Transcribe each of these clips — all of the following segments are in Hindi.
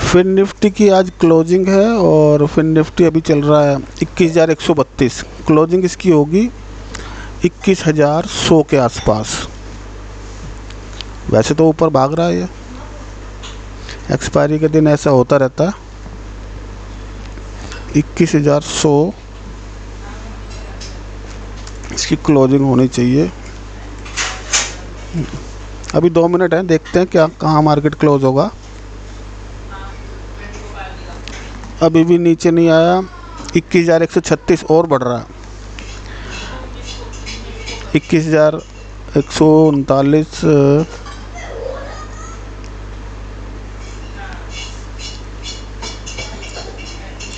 फिन निफ्टी की आज क्लोजिंग है और फिन निफ्टी अभी चल रहा है 21,132। क्लोजिंग इसकी होगी 21,100 के आसपास। वैसे तो ऊपर भाग रहा है ये, एक्सपायरी के दिन ऐसा होता रहता है। 21,100 इसकी क्लोजिंग होनी चाहिए। अभी 2 मिनट हैं, देखते हैं क्या कहाँ मार्केट क्लोज होगा। अभी भी नीचे नहीं आया, 21,136 और बढ़ रहा है। 21,139।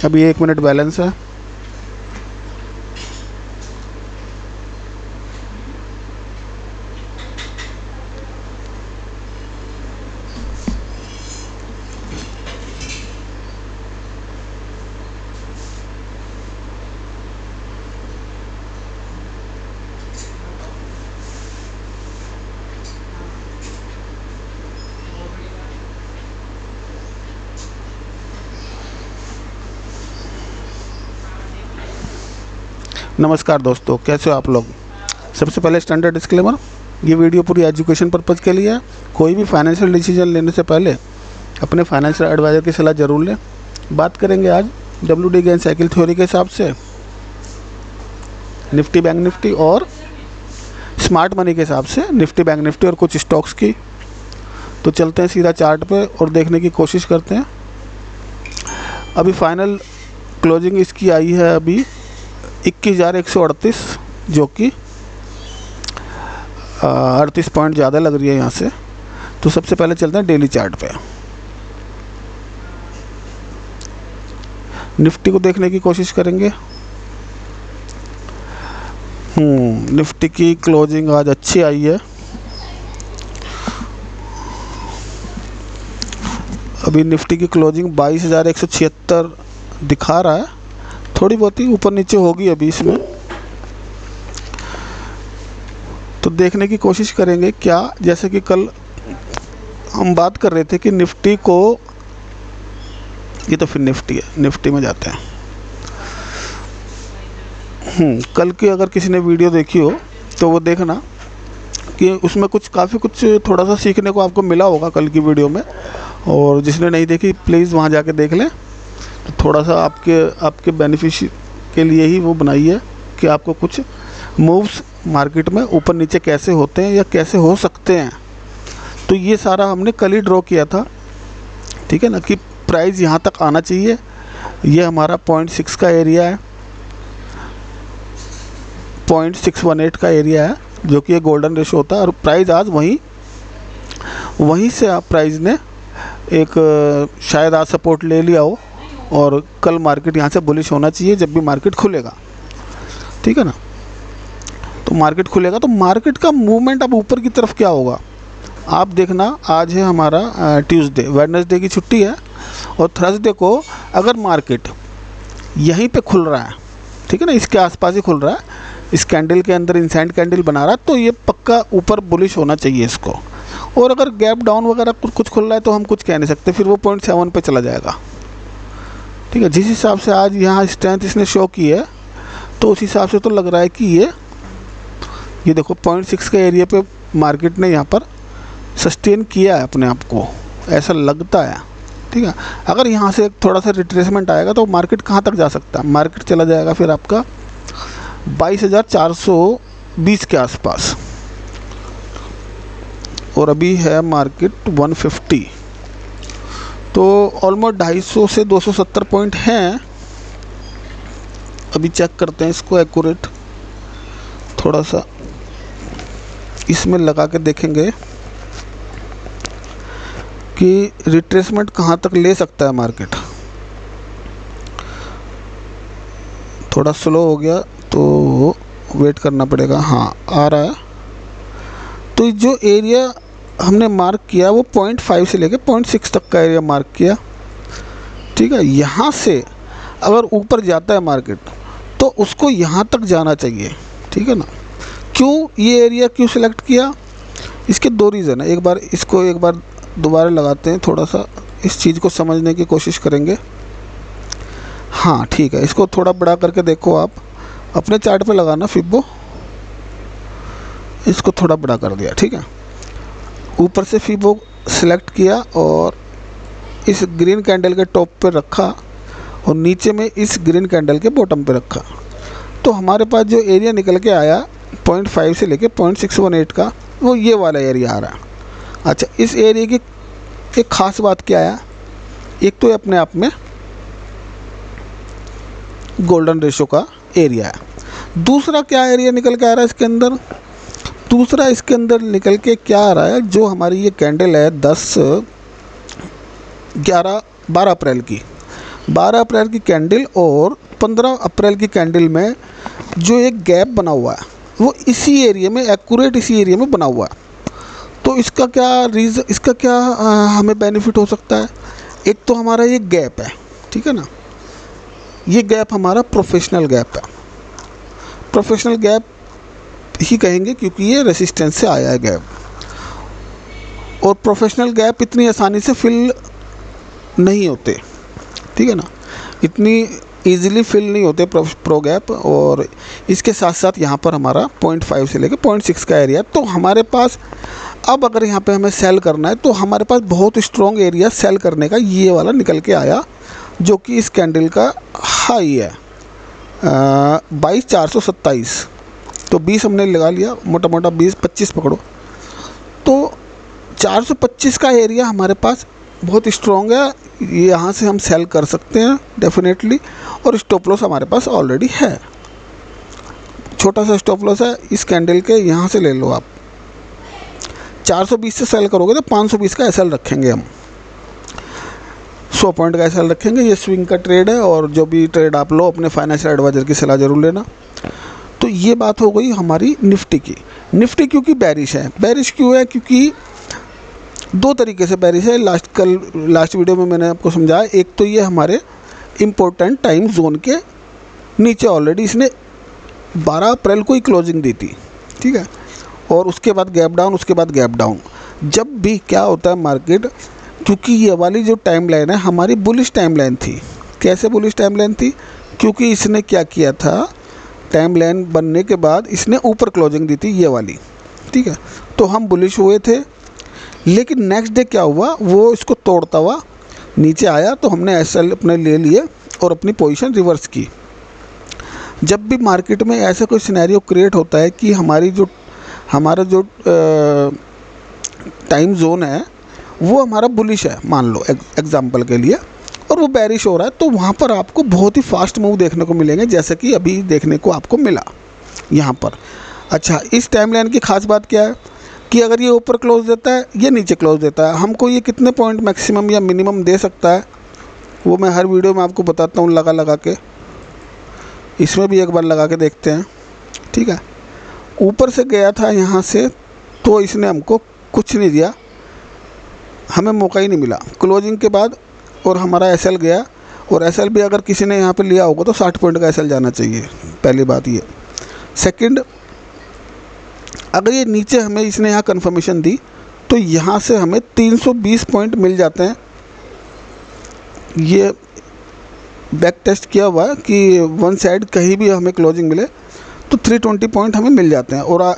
अभी 1 मिनट बैलेंस है। नमस्कार दोस्तों, कैसे हो आप लोग। सबसे पहले स्टैंडर्ड डिस्क्लेमर, ये वीडियो पूरी एजुकेशन पर्पज़ के लिए है। कोई भी फाइनेंशियल डिसीजन लेने से पहले अपने फाइनेंशियल एडवाइज़र की सलाह ज़रूर लें। बात करेंगे आज WD गेन साइकिल थ्योरी के हिसाब से, निफ्टी बैंक निफ्टी और स्मार्ट मनी के हिसाब से निफ्टी बैंक निफ्टी और कुछ स्टॉक्स की। तो चलते हैं सीधा चार्ट पे और देखने की कोशिश करते हैं। अभी फाइनल क्लोजिंग इसकी आई है अभी 21,138, जो कि 38 पॉइंट ज़्यादा लग रही है यहाँ से। तो सबसे पहले चलते हैं डेली चार्ट पे, निफ्टी को देखने की कोशिश करेंगे। निफ्टी की क्लोजिंग आज अच्छी आई है। अभी निफ्टी की क्लोजिंग 22,176 दिखा रहा है, थोड़ी बहुत ही ऊपर नीचे होगी अभी इसमें। तो देखने की कोशिश करेंगे क्या, जैसे कि कल हम बात कर रहे थे कि निफ्टी को, ये तो फिर निफ्टी है, निफ्टी में जाते हैं। कल की अगर किसी ने वीडियो देखी हो तो वो देखना कि उसमें काफ़ी कुछ थोड़ा सा सीखने को आपको मिला होगा कल की वीडियो में। और जिसने नहीं देखी प्लीज़ वहाँ जाके देख लें। तो थोड़ा सा आपके बेनिफिट के लिए ही वो बनाई है कि आपको कुछ मूव्स मार्केट में ऊपर नीचे कैसे होते हैं या कैसे हो सकते हैं। तो ये सारा हमने कल ही ड्रॉ किया था, ठीक है ना, कि प्राइस यहाँ तक आना चाहिए। ये हमारा 0.6 का एरिया है, 0.618 का एरिया है, जो कि ये गोल्डन रेशो होता है। और प्राइस आज वहीं से आप प्राइस ने एक शायद आज सपोर्ट ले लिया हो और कल मार्केट यहाँ से बुलिश होना चाहिए जब भी मार्केट खुलेगा, ठीक है ना। तो मार्केट खुलेगा तो मार्केट का मूवमेंट अब ऊपर की तरफ क्या होगा आप देखना। आज है हमारा ट्यूसडे, वेडनेसडे की छुट्टी है और थर्सडे को अगर मार्केट यहीं पे खुल रहा है, ठीक है ना, इसके आसपास ही खुल रहा है, इस कैंडल के अंदर इंसेंट कैंडल बना रहा है, तो ये पक्का ऊपर बुलिश होना चाहिए इसको। और अगर गैप डाउन वगैरह कुछ खुल रहा है तो हम कुछ कह नहीं सकते, फिर वो 0.7 पे चला जाएगा, ठीक है। जिस हिसाब से आज यहाँ स्ट्रेंथ इसने शो की है तो उस हिसाब से तो लग रहा है कि ये देखो 0.6 के एरिया पे मार्केट ने यहाँ पर सस्टेन किया है अपने आप को, ऐसा लगता है, ठीक है। अगर यहाँ से थोड़ा सा रिट्रेसमेंट आएगा तो मार्केट कहाँ तक जा सकता है, मार्केट चला जाएगा फिर आपका 22,420 के आसपास। और अभी है मार्केट 150, तो ऑलमोस्ट 250 से 270 पॉइंट हैं। अभी चेक करते हैं इसको एक्यूरेट, थोड़ा सा इसमें लगा के देखेंगे कि रिट्रेसमेंट कहाँ तक ले सकता है मार्केट। थोड़ा स्लो हो गया तो वेट करना पड़ेगा। हाँ, आ रहा है। तो जो एरिया हमने मार्क किया वो 0.5 से लेकर 0.6 तक का एरिया मार्क किया, ठीक है। यहाँ से अगर ऊपर जाता है मार्केट तो उसको यहाँ तक जाना चाहिए, ठीक है ना। क्यों ये एरिया क्यों सिलेक्ट किया, इसके 2 रीज़न है। एक बार दोबारा लगाते हैं, थोड़ा सा इस चीज़ को समझने की कोशिश करेंगे। हाँ ठीक है, इसको थोड़ा बड़ा करके देखो आप, अपने चार्ट पे लगाना फिबो, इसको थोड़ा बड़ा कर दिया, ठीक है। ऊपर से फिबो सिलेक्ट किया और इस ग्रीन कैंडल के टॉप पे रखा और नीचे में इस ग्रीन कैंडल के बॉटम पे रखा, तो हमारे पास जो एरिया निकल के आया 0.5 से लेके 0.618 का, वो ये वाला एरिया आ रहा है। अच्छा, इस एरिया की एक ख़ास बात क्या है, एक तो ये अपने आप में गोल्डन रेशो का एरिया है। दूसरा क्या एरिया निकल के आ रहा है इसके अंदर, दूसरा इसके अंदर निकल के क्या आ रहा है, जो हमारी ये कैंडल है 12 अप्रैल की, 12 अप्रैल की कैंडल और 15 अप्रैल की कैंडल में जो एक गैप बना हुआ है, वो इसी एरिया में, एक्यूरेट इसी एरिया में बना हुआ है। तो इसका क्या हमें बेनिफिट हो सकता है। एक तो हमारा ये गैप है, ठीक है ना, ये गैप हमारा प्रोफेशनल गैप है, प्रोफेशनल गैप ही कहेंगे क्योंकि ये रेसिस्टेंस से आया है गैप, और प्रोफेशनल गैप इतनी आसानी से फिल नहीं होते, ठीक है ना, इतनी ईज़िली फिल नहीं होते प्रो गैप। और इसके साथ साथ यहाँ पर हमारा 0.5 से लेकर 0.6 का एरिया, तो हमारे पास अब अगर यहाँ पे हमें सेल करना है तो हमारे पास बहुत स्ट्रॉन्ग एरिया सेल करने का ये वाला निकल के आया, जो कि इस कैंडल का हाई है 22,427। तो 20 हमने लगा लिया, मोटा मोटा 20-25 पकड़ो, तो 425 का एरिया हमारे पास बहुत स्ट्रॉन्ग है, यहाँ से हम सेल कर सकते हैं डेफिनेटली। और स्टॉप लॉस हमारे पास ऑलरेडी है, छोटा सा स्टॉप लॉस है इस कैंडल के, यहाँ से ले लो आप। 420 से सेल करोगे तो 520 का एसएल रखेंगे हम, 100 पॉइंट का एसएल रखेंगे। ये स्विंग का ट्रेड है और जो भी ट्रेड आप लो अपने फाइनेंशियल एडवाइज़र की सलाह ज़रूर लेना। तो ये बात हो गई हमारी निफ्टी की। निफ्टी क्योंकि बेरिश है, बेरिश क्यों है, क्योंकि दो तरीके से बेरिश है। लास्ट वीडियो में मैंने आपको समझाया, एक तो ये हमारे इम्पोर्टेंट टाइम जोन के नीचे ऑलरेडी इसने 12 अप्रैल को ही क्लोजिंग दी थी, ठीक है, और उसके बाद गैप डाउन, उसके बाद गैप डाउन। जब भी क्या होता है मार्केट, क्योंकि ये वाली जो टाइम लाइन है हमारी बुलिश टाइम लाइन थी। कैसे बुलिश टाइम लाइन थी, क्योंकि इसने क्या किया था, टाइम लाइन बनने के बाद इसने ऊपर क्लोजिंग दी थी ये वाली, ठीक है, तो हम बुलिश हुए थे। लेकिन नेक्स्ट डे क्या हुआ, वो इसको तोड़ता हुआ नीचे आया, तो हमने एसएल अपने ले लिए और अपनी पोजीशन रिवर्स की। जब भी मार्केट में ऐसा कोई सिनेरियो क्रिएट होता है कि हमारा जो टाइम जोन है वो हमारा बुलिश है, मान लो एग्जांपल के लिए, और वो बेरिश हो रहा है, तो वहाँ पर आपको बहुत ही फास्ट मूव देखने को मिलेंगे, जैसे कि अभी देखने को आपको मिला यहाँ पर। अच्छा, इस टाइम लाइन की खास बात क्या है कि अगर ये ऊपर क्लोज देता है, ये नीचे क्लोज देता है, हमको ये कितने पॉइंट मैक्सिमम या मिनिमम दे सकता है, वो मैं हर वीडियो में आपको बताता हूँ लगा के। इसमें भी एक बार लगा के देखते हैं, ठीक है। ऊपर से गया था यहाँ से, तो इसने हमको कुछ नहीं दिया, हमें मौका ही नहीं मिला क्लोजिंग के बाद, और हमारा एसएल गया। और एसएल भी अगर किसी ने यहाँ पे लिया होगा तो 60 पॉइंट का एसएल जाना चाहिए, पहली बात ये। सेकंड, अगर ये नीचे हमें इसने यहाँ कंफर्मेशन दी तो यहाँ से हमें 320 पॉइंट मिल जाते हैं। ये बैक टेस्ट किया हुआ है कि वन साइड कहीं भी हमें क्लोजिंग मिले तो 320 पॉइंट हमें मिल जाते हैं, और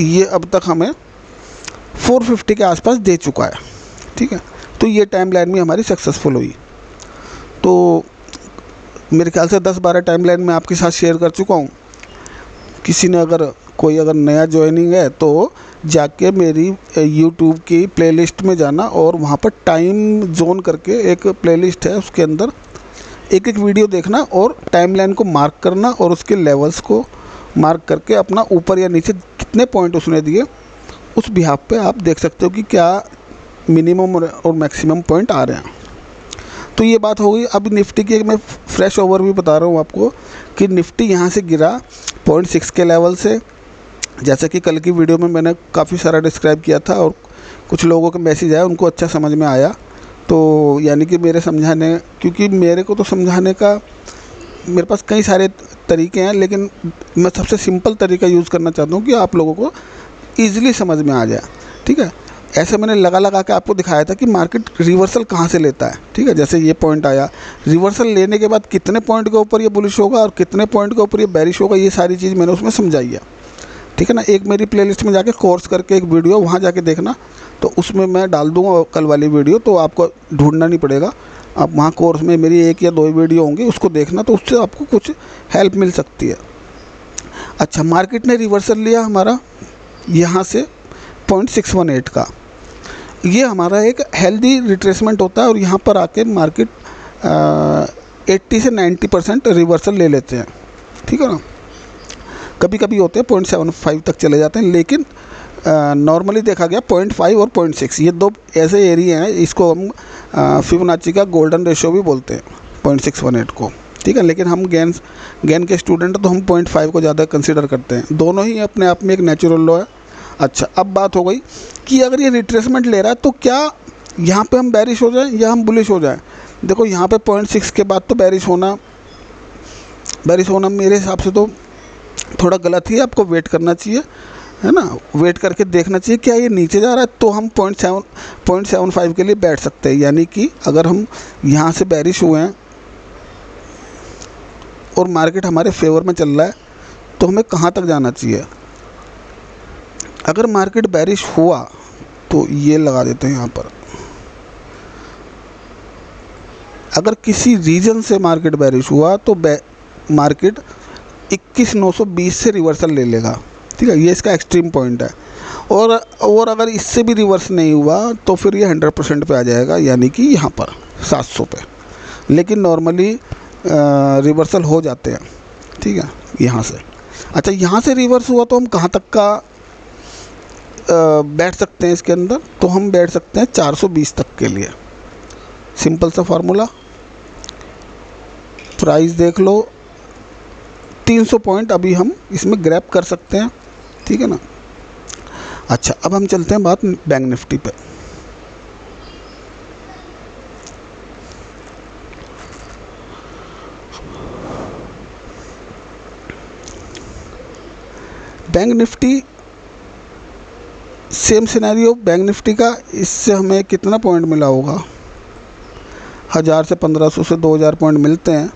ये अब तक हमें 450 के आसपास दे चुका है, ठीक है। तो ये टाइम लाइन में हमारी सक्सेसफुल हुई। तो मेरे ख्याल से 10-12 टाइम लाइन मैं आपके साथ शेयर कर चुका हूँ। किसी ने अगर नया ज्वाइनिंग है तो जाके मेरी यूट्यूब की प्लेलिस्ट में जाना, और वहाँ पर टाइम जोन करके एक प्लेलिस्ट है, उसके अंदर एक वीडियो देखना और टाइमलाइन को मार्क करना, और उसके लेवल्स को मार्क करके अपना ऊपर या नीचे कितने पॉइंट उसने दिए, उस बिहाफ पे आप देख सकते हो कि क्या मिनिमम और मैक्सिमम पॉइंट आ रहे हैं। तो ये बात हो गई। अब निफ्टी की मैं फ्रेश ओवरव्यू बता रहा हूँ आपको कि निफ्टी यहाँ से गिरा 0.6 के लेवल से, जैसे कि कल की वीडियो में मैंने काफ़ी सारा डिस्क्राइब किया था, और कुछ लोगों के मैसेज आया, उनको अच्छा समझ में आया। तो यानी कि मेरे समझाने, क्योंकि मेरे को तो समझाने का मेरे पास कई सारे तरीके हैं, लेकिन मैं सबसे सिंपल तरीका यूज़ करना चाहता हूँ कि आप लोगों को ईज़िली समझ में आ जाए, ठीक है। ऐसे मैंने लगा के आपको दिखाया था कि मार्केट रिवर्सल कहाँ से लेता है, ठीक है। जैसे ये पॉइंट आया, रिवर्सल लेने के बाद कितने पॉइंट के ऊपर ये बुलिश होगा और कितने पॉइंट के ऊपर ये बेरिश होगा, ये सारी चीज़ मैंने उसमें समझाई है, ठीक है ना। एक मेरी प्लेलिस्ट में जाके कोर्स करके एक वीडियो वहाँ जाके देखना, तो उसमें मैं डाल दूँगा कल वाली वीडियो, तो आपको ढूंढना नहीं पड़ेगा। आप वहाँ कोर्स में मेरी 1 या 2 वीडियो होंगी, उसको देखना, तो उससे आपको कुछ हेल्प मिल सकती है। अच्छा, मार्केट ने रिवर्सल लिया हमारा यहाँ से 0.618 का, ये हमारा एक हेल्दी रिट्रेसमेंट होता है और यहाँ पर आके मार्केट 80 से 90% रिवर्सल ले लेते हैं, ठीक है ना। कभी कभी होते हैं 0.75 तक चले जाते हैं, लेकिन नॉर्मली देखा गया 0.5 और 0.6 ये 2 ऐसे एरिया हैं, इसको हम फिबोनाची का गोल्डन रेशियो भी बोलते हैं 0.618 को, ठीक है। लेकिन हम गेन के स्टूडेंट तो हम 0.5 को ज़्यादा कंसिडर करते हैं। दोनों ही अपने आप में एक नेचुरल लॉ है। अच्छा, अब बात हो गई कि अगर ये रिट्रेसमेंट ले रहा है तो क्या यहाँ पे हम बेरिश हो जाएं या हम बुलिश हो जाएं। देखो यहाँ पे 0.6 के बाद तो बेरिश होना मेरे हिसाब से तो थोड़ा गलत ही, आपको वेट करना चाहिए, है ना। वेट करके देखना चाहिए क्या ये नीचे जा रहा है, तो हम 0.75 के लिए बैठ सकते हैं। यानी कि अगर हम यहाँ से बेरिश हुए हैं और मार्केट हमारे फेवर में चल रहा है, तो हमें कहाँ तक जाना चाहिए। अगर मार्केट बेरिश हुआ तो ये लगा देते हैं यहाँ पर। अगर किसी रीजन से मार्केट बेरिश हुआ तो मार्केट 21,920 से रिवर्सल ले लेगा, ठीक है। ये इसका एक्सट्रीम पॉइंट है। और अगर इससे भी रिवर्स नहीं हुआ तो फिर ये 100% पे आ जाएगा, यानी कि यहाँ पर 700 पे। लेकिन नॉर्मली रिवर्सल हो जाते हैं, ठीक है, यहाँ से। अच्छा, यहाँ से रिवर्स हुआ तो हम कहाँ तक का बैठ सकते हैं इसके अंदर, तो हम बैठ सकते हैं 420 तक के लिए। सिंपल सा फार्मूला, प्राइस देख लो, 300 पॉइंट अभी हम इसमें ग्रैब कर सकते हैं, ठीक है ना। अच्छा, अब हम चलते हैं बात बैंक निफ्टी पे। Bank Nifty same scenario bank Nifty का, इससे हमें कितना पॉइंट मिला होगा, 1000 से 1500 से 2000 पॉइंट मिलते हैं।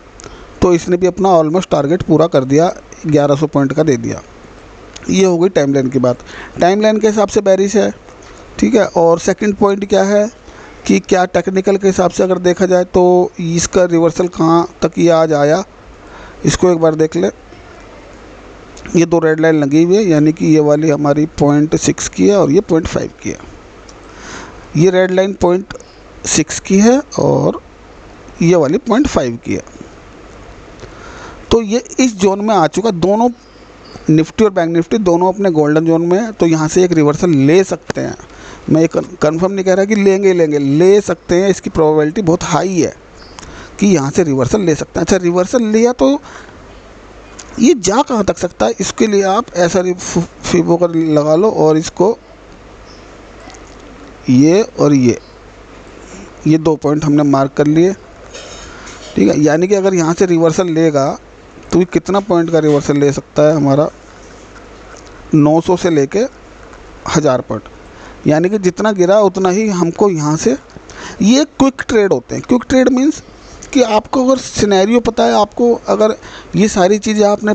तो इसने भी अपना ऑलमोस्ट टारगेट पूरा कर दिया, 1100 पॉइंट का दे दिया। ये हो गई टाइमलाइन की बात। टाइमलाइन के हिसाब से बेरिश है, ठीक है। और सेकंड पॉइंट क्या है कि क्या टेक्निकल के हिसाब से अगर देखा जाए तो इसका रिवर्सल कहाँ तक ये आज आया, इसको एक बार देख ले। ये 2 रेड लाइन लगी हुई है, यानी कि ये वाली हमारी 0.6 की है और ये 0.5 की है। ये रेड लाइन 0.6 की है और ये वाली 0.5 की है। तो ये इस जोन में आ चुका। दोनों निफ्टी और बैंक निफ्टी दोनों अपने गोल्डन जोन में है, तो यहाँ से एक रिवर्सल ले सकते हैं। मैं एक कंफर्म नहीं कह रहा कि ले सकते हैं। इसकी प्रोबेबिलिटी बहुत हाई है कि यहाँ से रिवर्सल ले सकते हैं। अच्छा, रिवर्सल लिया तो ये जा कहाँ तक सकता है, इसके लिए आप ऐसा फिबो का लगा लो और इसको ये और ये 2 पॉइंट हमने मार्क कर लिए, ठीक है। यानी कि अगर यहाँ से रिवर्सल लेगा तो ये कितना पॉइंट का रिवर्सल ले सकता है हमारा, 900 से लेके 1000 पॉइंट। यानी कि जितना गिरा उतना ही हमको यहाँ से। ये क्विक ट्रेड होते हैं। क्विक ट्रेड मीन्स कि आपको अगर सिनेरियो पता है, आपको अगर ये सारी चीज़ें आपने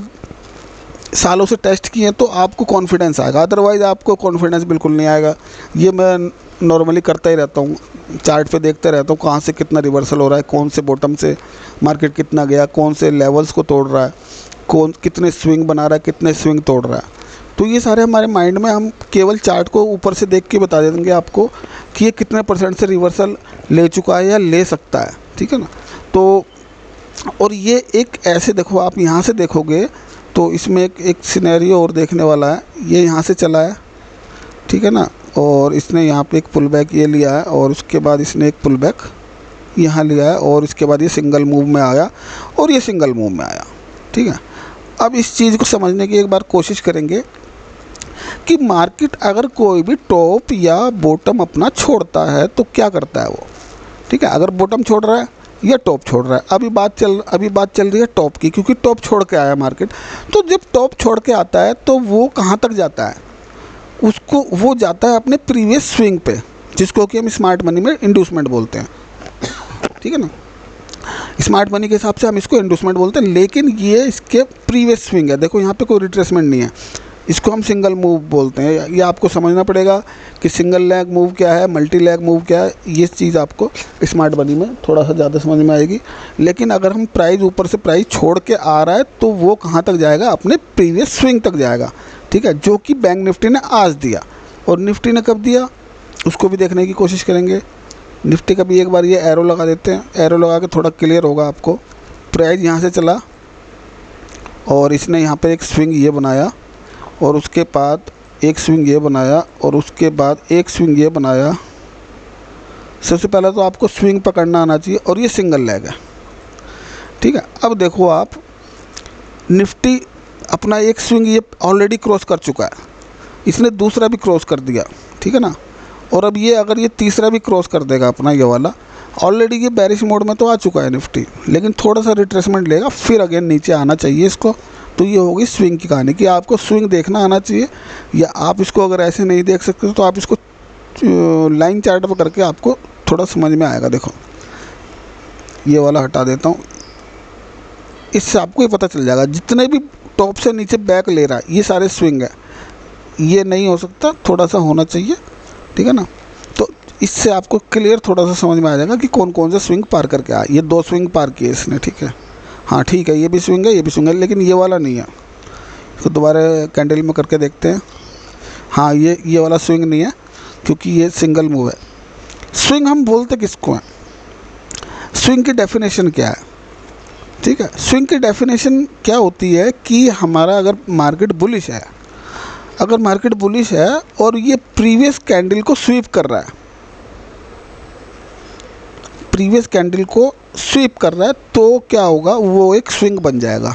सालों से टेस्ट की हैं तो आपको कॉन्फिडेंस आएगा, अदरवाइज़ आपको कॉन्फिडेंस बिल्कुल नहीं आएगा। ये मैं नॉर्मली करता ही रहता हूँ, चार्ट पे देखते रहता हूँ कहाँ से कितना रिवर्सल हो रहा है, कौन से बॉटम से मार्केट कितना गया, कौन से लेवल्स को तोड़ रहा है, कौन कितने स्विंग बना रहा है, कितने स्विंग तोड़ रहा है। तो ये सारे हमारे माइंड में, हम केवल चार्ट को ऊपर से देख के बता देंगे आपको कि ये कितने % से रिवर्सल ले चुका है या ले सकता है, ठीक है ना। तो और ये एक ऐसे देखो, आप यहाँ से देखोगे तो इसमें एक सिनेरियो और देखने वाला है। ये यहाँ से चला है, ठीक है ना, और इसने यहाँ पे एक पुल बैक ये लिया है और उसके बाद इसने एक पुल बैक यहाँ लिया है और इसके बाद ये सिंगल मूव में आया और ये सिंगल मूव में आया, ठीक है। अब इस चीज़ को समझने की एक बार कोशिश करेंगे कि मार्केट अगर कोई भी टॉप या बॉटम अपना छोड़ता है तो क्या करता है वो, ठीक है। अगर बॉटम छोड़ रहा है या टॉप छोड़ रहा है, अभी बात चल रही है टॉप की, क्योंकि टॉप छोड़ के आया मार्केट। तो जब टॉप छोड़ के आता है तो वो कहाँ तक जाता है, उसको वो जाता है अपने प्रीवियस स्विंग पे, जिसको कि हम स्मार्ट मनी में इंड्यूसमेंट बोलते हैं, ठीक है ना। स्मार्ट मनी के हिसाब से हम इसको इंड्यूसमेंट बोलते हैं, लेकिन ये इसके प्रीवियस स्विंग है। देखो यहाँ पे कोई रिट्रेसमेंट नहीं है, इसको हम सिंगल मूव बोलते हैं। ये आपको समझना पड़ेगा कि सिंगल लेग मूव क्या है, मल्टी लेग मूव क्या है। ये चीज़ आपको स्मार्ट मनी में थोड़ा सा ज़्यादा समझ में आएगी। लेकिन अगर हम प्राइस ऊपर से प्राइस छोड़ के आ रहा है तो वो कहाँ तक जाएगा, अपने प्रीवियस स्विंग तक जाएगा, ठीक है, जो कि बैंक निफ्टी ने आज दिया। और निफ्टी ने कब दिया उसको भी देखने की कोशिश करेंगे। निफ्टी का भी एक बार ये एरो लगा देते हैं, एरो लगा के थोड़ा क्लियर होगा आपको। प्राइस यहाँ से चला और इसने यहाँ पे एक स्विंग ये बनाया, और उसके बाद एक स्विंग ये बनाया, और उसके बाद एक स्विंग ये बनाया। सबसे पहले तो आपको स्विंग पकड़ना आना चाहिए, और ये सिंगल लेग है, ठीक है। अब देखो आप, निफ्टी अपना एक स्विंग ये ऑलरेडी क्रॉस कर चुका है, इसने दूसरा भी क्रॉस कर दिया, ठीक है ना। और अब ये अगर ये तीसरा भी क्रॉस कर देगा अपना ये वाला, ऑलरेडी ये बेरिश मोड में तो आ चुका है निफ्टी, लेकिन थोड़ा सा रिट्रेसमेंट लेगा, फिर अगेन नीचे आना चाहिए इसको। तो ये होगी स्विंग की कहानी, कि आपको स्विंग देखना आना चाहिए, या आप इसको अगर ऐसे नहीं देख सकते तो आप इसको लाइन चार्ट पर करके आपको थोड़ा समझ में आएगा। देखो ये वाला हटा देता हूँ, इससे आपको ये पता चल जाएगा। जितने भी टॉप से नीचे बैक ले रहा है ये सारे स्विंग है, ये नहीं हो सकता, थोड़ा सा होना चाहिए, ठीक है ना। तो इससे आपको क्लियर थोड़ा सा समझ में आ जाएगा कि कौन कौन से स्विंग पार करके आया। ये 2 स्विंग पार किए इसने, ठीक है, हाँ ठीक है, ये भी स्विंग है, ये भी स्विंग है, लेकिन ये वाला नहीं है। तो दोबारा कैंडल में करके देखते हैं। हाँ ये वाला स्विंग नहीं है, क्योंकि ये सिंगल मूव है। स्विंग हम बोलते किसको हैं, स्विंग की डेफिनेशन क्या है, ठीक है। स्विंग की डेफिनेशन क्या होती है कि हमारा अगर मार्केट बुलिश है, अगर मार्केट बुलिश है और ये प्रीवियस कैंडल को स्वीप कर रहा है, प्रीवियस कैंडल को स्वीप कर रहा है, तो क्या होगा, वो एक स्विंग बन जाएगा,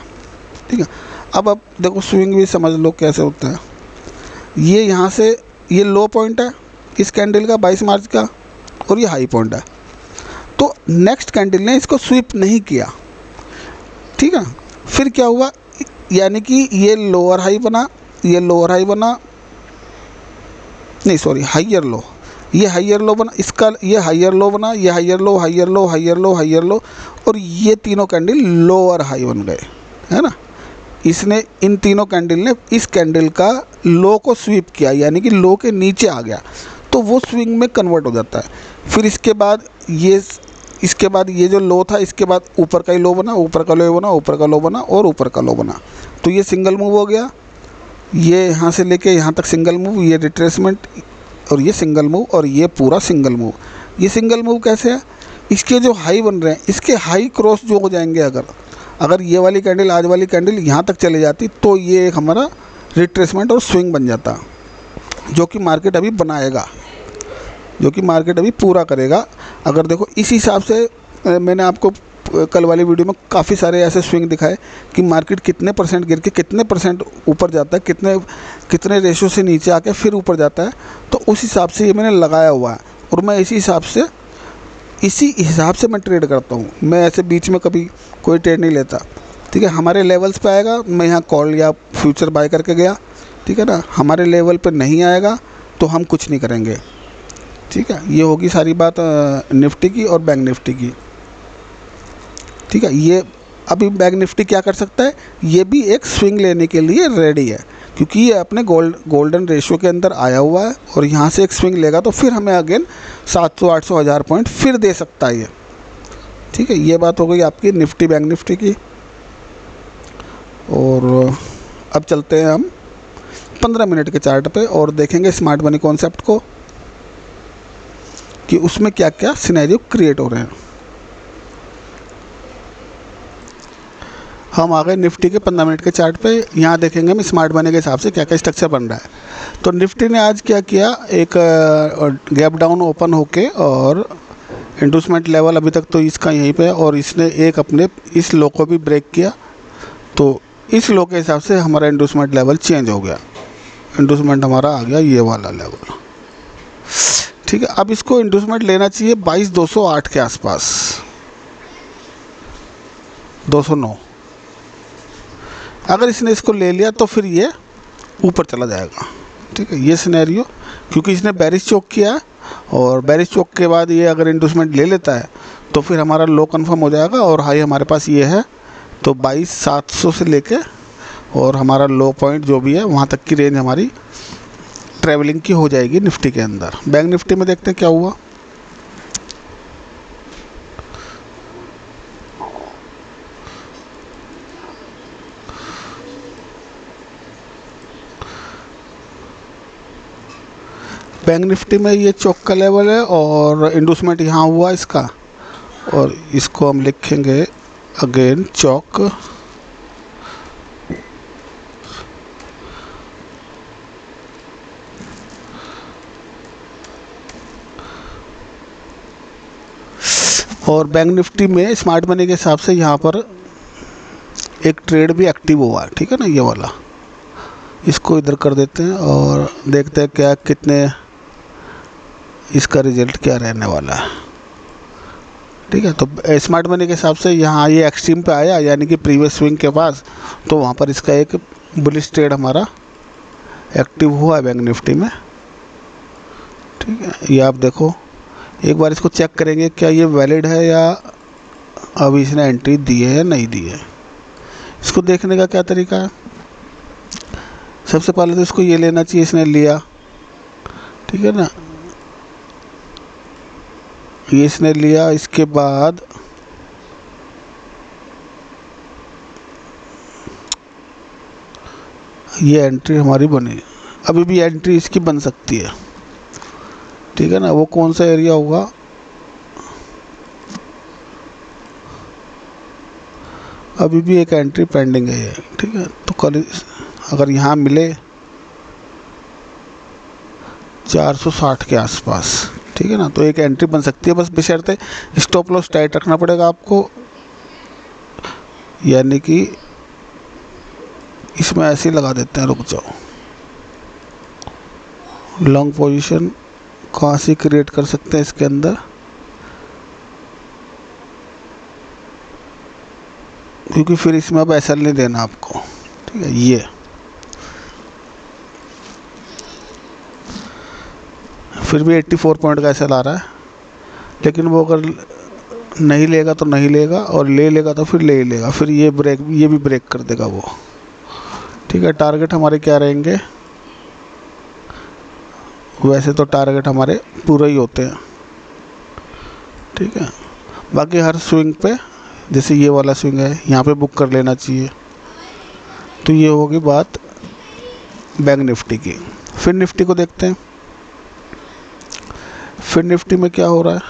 ठीक है। अब देखो स्विंग भी समझ लो कैसे होता है। ये यहाँ से ये लो पॉइंट है इस कैंडल का 22 मार्च का, और ये हाई पॉइंट है। तो नेक्स्ट कैंडल ने इसको स्वीप नहीं किया, ठीक है। फिर क्या हुआ, यानी कि ये लोअर हाई बना, ये लोअर हाई बना, नहीं सॉरी हाइयर लो, ये हाइयर लो बना, इसका ये हाइयर लो बना, ये हाइयर लो, हाइयर लो, हाइयर लो, हाइयर लो, और ये तीनों कैंडल लोअर हाई बन गए, है ना। इसने इन तीनों कैंडल ने इस कैंडल का लो को स्वीप किया, यानी कि लो के नीचे आ गया, तो वो स्विंग में कन्वर्ट हो जाता है। फिर इसके बाद ये जो लो था, इसके बाद ऊपर का ही लो बना, ऊपर का लो बना, ऊपर का लो बना, और ऊपर का लो बना, तो ये सिंगल मूव हो गया। ये यहाँ से लेके यहाँ तक सिंगल मूव, ये रिट्रेसमेंट, और ये सिंगल मूव, और ये पूरा सिंगल मूव। ये सिंगल मूव कैसे है, इसके जो हाई बन रहे हैं, इसके हाई क्रॉस जो हो जाएंगे, अगर ये वाली कैंडल, आज वाली कैंडल यहाँ तक चले जाती, तो ये एक हमारा रिट्रेसमेंट और स्विंग बन जाता, जो कि मार्केट अभी बनाएगा, जो कि मार्केट अभी पूरा करेगा। अगर देखो इस हिसाब से मैंने आपको कल वाली वीडियो में काफ़ी सारे ऐसे स्विंग दिखाए कि मार्केट कितने परसेंट गिर के कितने परसेंट ऊपर जाता है, कितने रेशो से नीचे आके फिर ऊपर जाता है। तो उस हिसाब से ये मैंने लगाया हुआ है, और मैं इसी हिसाब से मैं ट्रेड करता हूँ। मैं ऐसे बीच में कभी कोई ट्रेड नहीं लेता, ठीक है। हमारे लेवल्स पे आएगा, मैं यहाँ कॉल या फ्यूचर बाय करके गया, ठीक है ना। हमारे लेवल पे नहीं आएगा तो हम कुछ नहीं करेंगे, ठीक है। ये होगी सारी बात निफ्टी की और बैंक निफ्टी की, ठीक है। ये अभी बैंक निफ्टी क्या कर सकता है, ये भी एक स्विंग लेने के लिए रेडी है, क्योंकि ये अपने गोल्डन रेशियो के अंदर आया हुआ है, और यहाँ से एक स्विंग लेगा तो फिर हमें अगेन 700 800 1000 पॉइंट फिर दे सकता है ये, ठीक है। ये बात हो गई आपकी निफ्टी बैंक निफ्टी की। और अब चलते हैं हम 15 मिनट के चार्ट पे और देखेंगे स्मार्ट मनी कॉन्सेप्ट को कि उसमें क्या क्या सिनेरियो क्रिएट हो रहे हैं। हम आ गए निफ्टी के 15 मिनट के चार्ट पे। यहाँ देखेंगे हम स्मार्ट मनी के हिसाब से क्या क्या स्ट्रक्चर बन रहा है। तो निफ्टी ने आज क्या किया, एक गैप डाउन ओपन होके, और इंडूसमेंट लेवल अभी तक तो इसका यहीं पे है, और इसने एक अपने इस लो को भी ब्रेक किया, तो इस लो के हिसाब से हमारा इंडूसमेंट लेवल चेंज हो गया। इंडूसमेंट हमारा आ गया ये वाला लेवल, ठीक है। अब इसको इंडूसमेंट लेना चाहिए 22,208 के आसपास, 209। अगर इसने इसको ले लिया तो फिर ये ऊपर चला जाएगा, ठीक है, ये सिनेरियो, क्योंकि इसने बेरिश चोक किया और बेरिश चोक के बाद ये अगर इंडोसमेंट ले लेता है तो फिर हमारा लो कंफर्म हो जाएगा और हाई हमारे पास ये है। तो 22,700 से लेके और हमारा लो पॉइंट जो भी है वहाँ तक की रेंज हमारी ट्रैवलिंग की हो जाएगी निफ्टी के अंदर। बैंक निफ्टी में देखते हैं क्या हुआ। बैंक निफ्टी में ये चौक का लेवल है और इंडोसमेंट यहाँ हुआ इसका, और इसको हम लिखेंगे अगेन चौक। और बैंक निफ्टी में स्मार्ट मनी के हिसाब से यहाँ पर एक ट्रेड भी एक्टिव हुआ, ठीक है ना, ये वाला। इसको इधर कर देते हैं और देखते हैं क्या कितने इसका रिजल्ट क्या रहने वाला है। ठीक है, तो स्मार्ट मनी के हिसाब से यहाँ ये एक्सट्रीम पे आया, यानी कि प्रीवियस स्विंग के पास, तो वहाँ पर इसका एक बुलिश ट्रेड हमारा एक्टिव हुआ है बैंक निफ्टी में। ठीक है, ये आप देखो, एक बार इसको चेक करेंगे क्या ये वैलिड है या अभी इसने एंट्री दी है या नहीं दी है। इसको देखने का क्या तरीका है, सबसे पहले तो इसको ये लेना चाहिए, इसने लिया, ठीक है ना, ये इसने लिया, इसके बाद ये एंट्री हमारी बनी, अभी भी एंट्री इसकी बन सकती है, ठीक है ना। वो कौन सा एरिया होगा, अभी भी एक एंट्री पेंडिंग है ये, ठीक है। तो कल अगर यहाँ मिले 460 के आसपास, ठीक है ना, तो एक एंट्री बन सकती है, बस बशर्ते स्टॉप लॉस टाइट रखना पड़ेगा आपको, यानी कि इसमें ऐसे ही लगा देते हैं, रुक जाओ। लॉन्ग पोजीशन कहाँ से क्रिएट कर सकते हैं इसके अंदर, क्योंकि फिर इसमें अब एसएल नहीं देना आपको, ठीक है। ये फिर भी 84 पॉइंट का एसएल आ रहा है, लेकिन वो अगर नहीं लेगा तो नहीं लेगा, और ले लेगा तो फिर ले ही लेगा, फिर ये भी ब्रेक कर देगा वो, ठीक है। टारगेट हमारे क्या रहेंगे, वैसे तो टारगेट हमारे पूरे ही होते हैं, ठीक है। बाकी हर स्विंग पे, जैसे ये वाला स्विंग है, यहाँ पे बुक कर लेना चाहिए। तो ये होगी बात बैंक निफ्टी की। फिर निफ्टी को देखते हैं, फिर निफ्टी में क्या हो रहा है।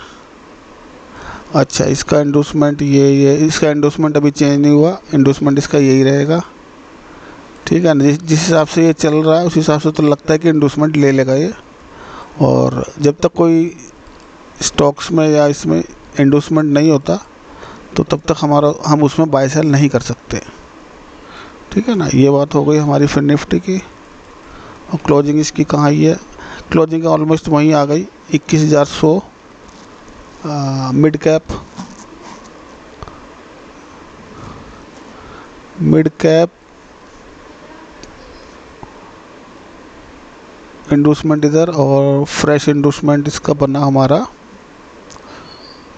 अच्छा, इसका इंडोसमेंट ये इसका इंडोसमेंट अभी चेंज नहीं हुआ, इंडोसमेंट इसका यही रहेगा, ठीक है ना। जिस हिसाब से ये चल रहा है उस हिसाब से तो लगता है कि इंडोसमेंट ले लेगा ये, और जब तक कोई स्टॉक्स में या इसमें इंडोसमेंट नहीं होता तो तब तक हम उसमें बाय सेल नहीं कर सकते, ठीक है ना। ये बात हो गई हमारी फिर निफ्टी की। और क्लोजिंग इसकी कहाँ आई है, क्लोजिंग ऑलमोस्ट वहीं आ गई, 21,100। मिड कैप इंडोसमेंट इधर, और फ्रेश इंडोसमेंट इसका बना हमारा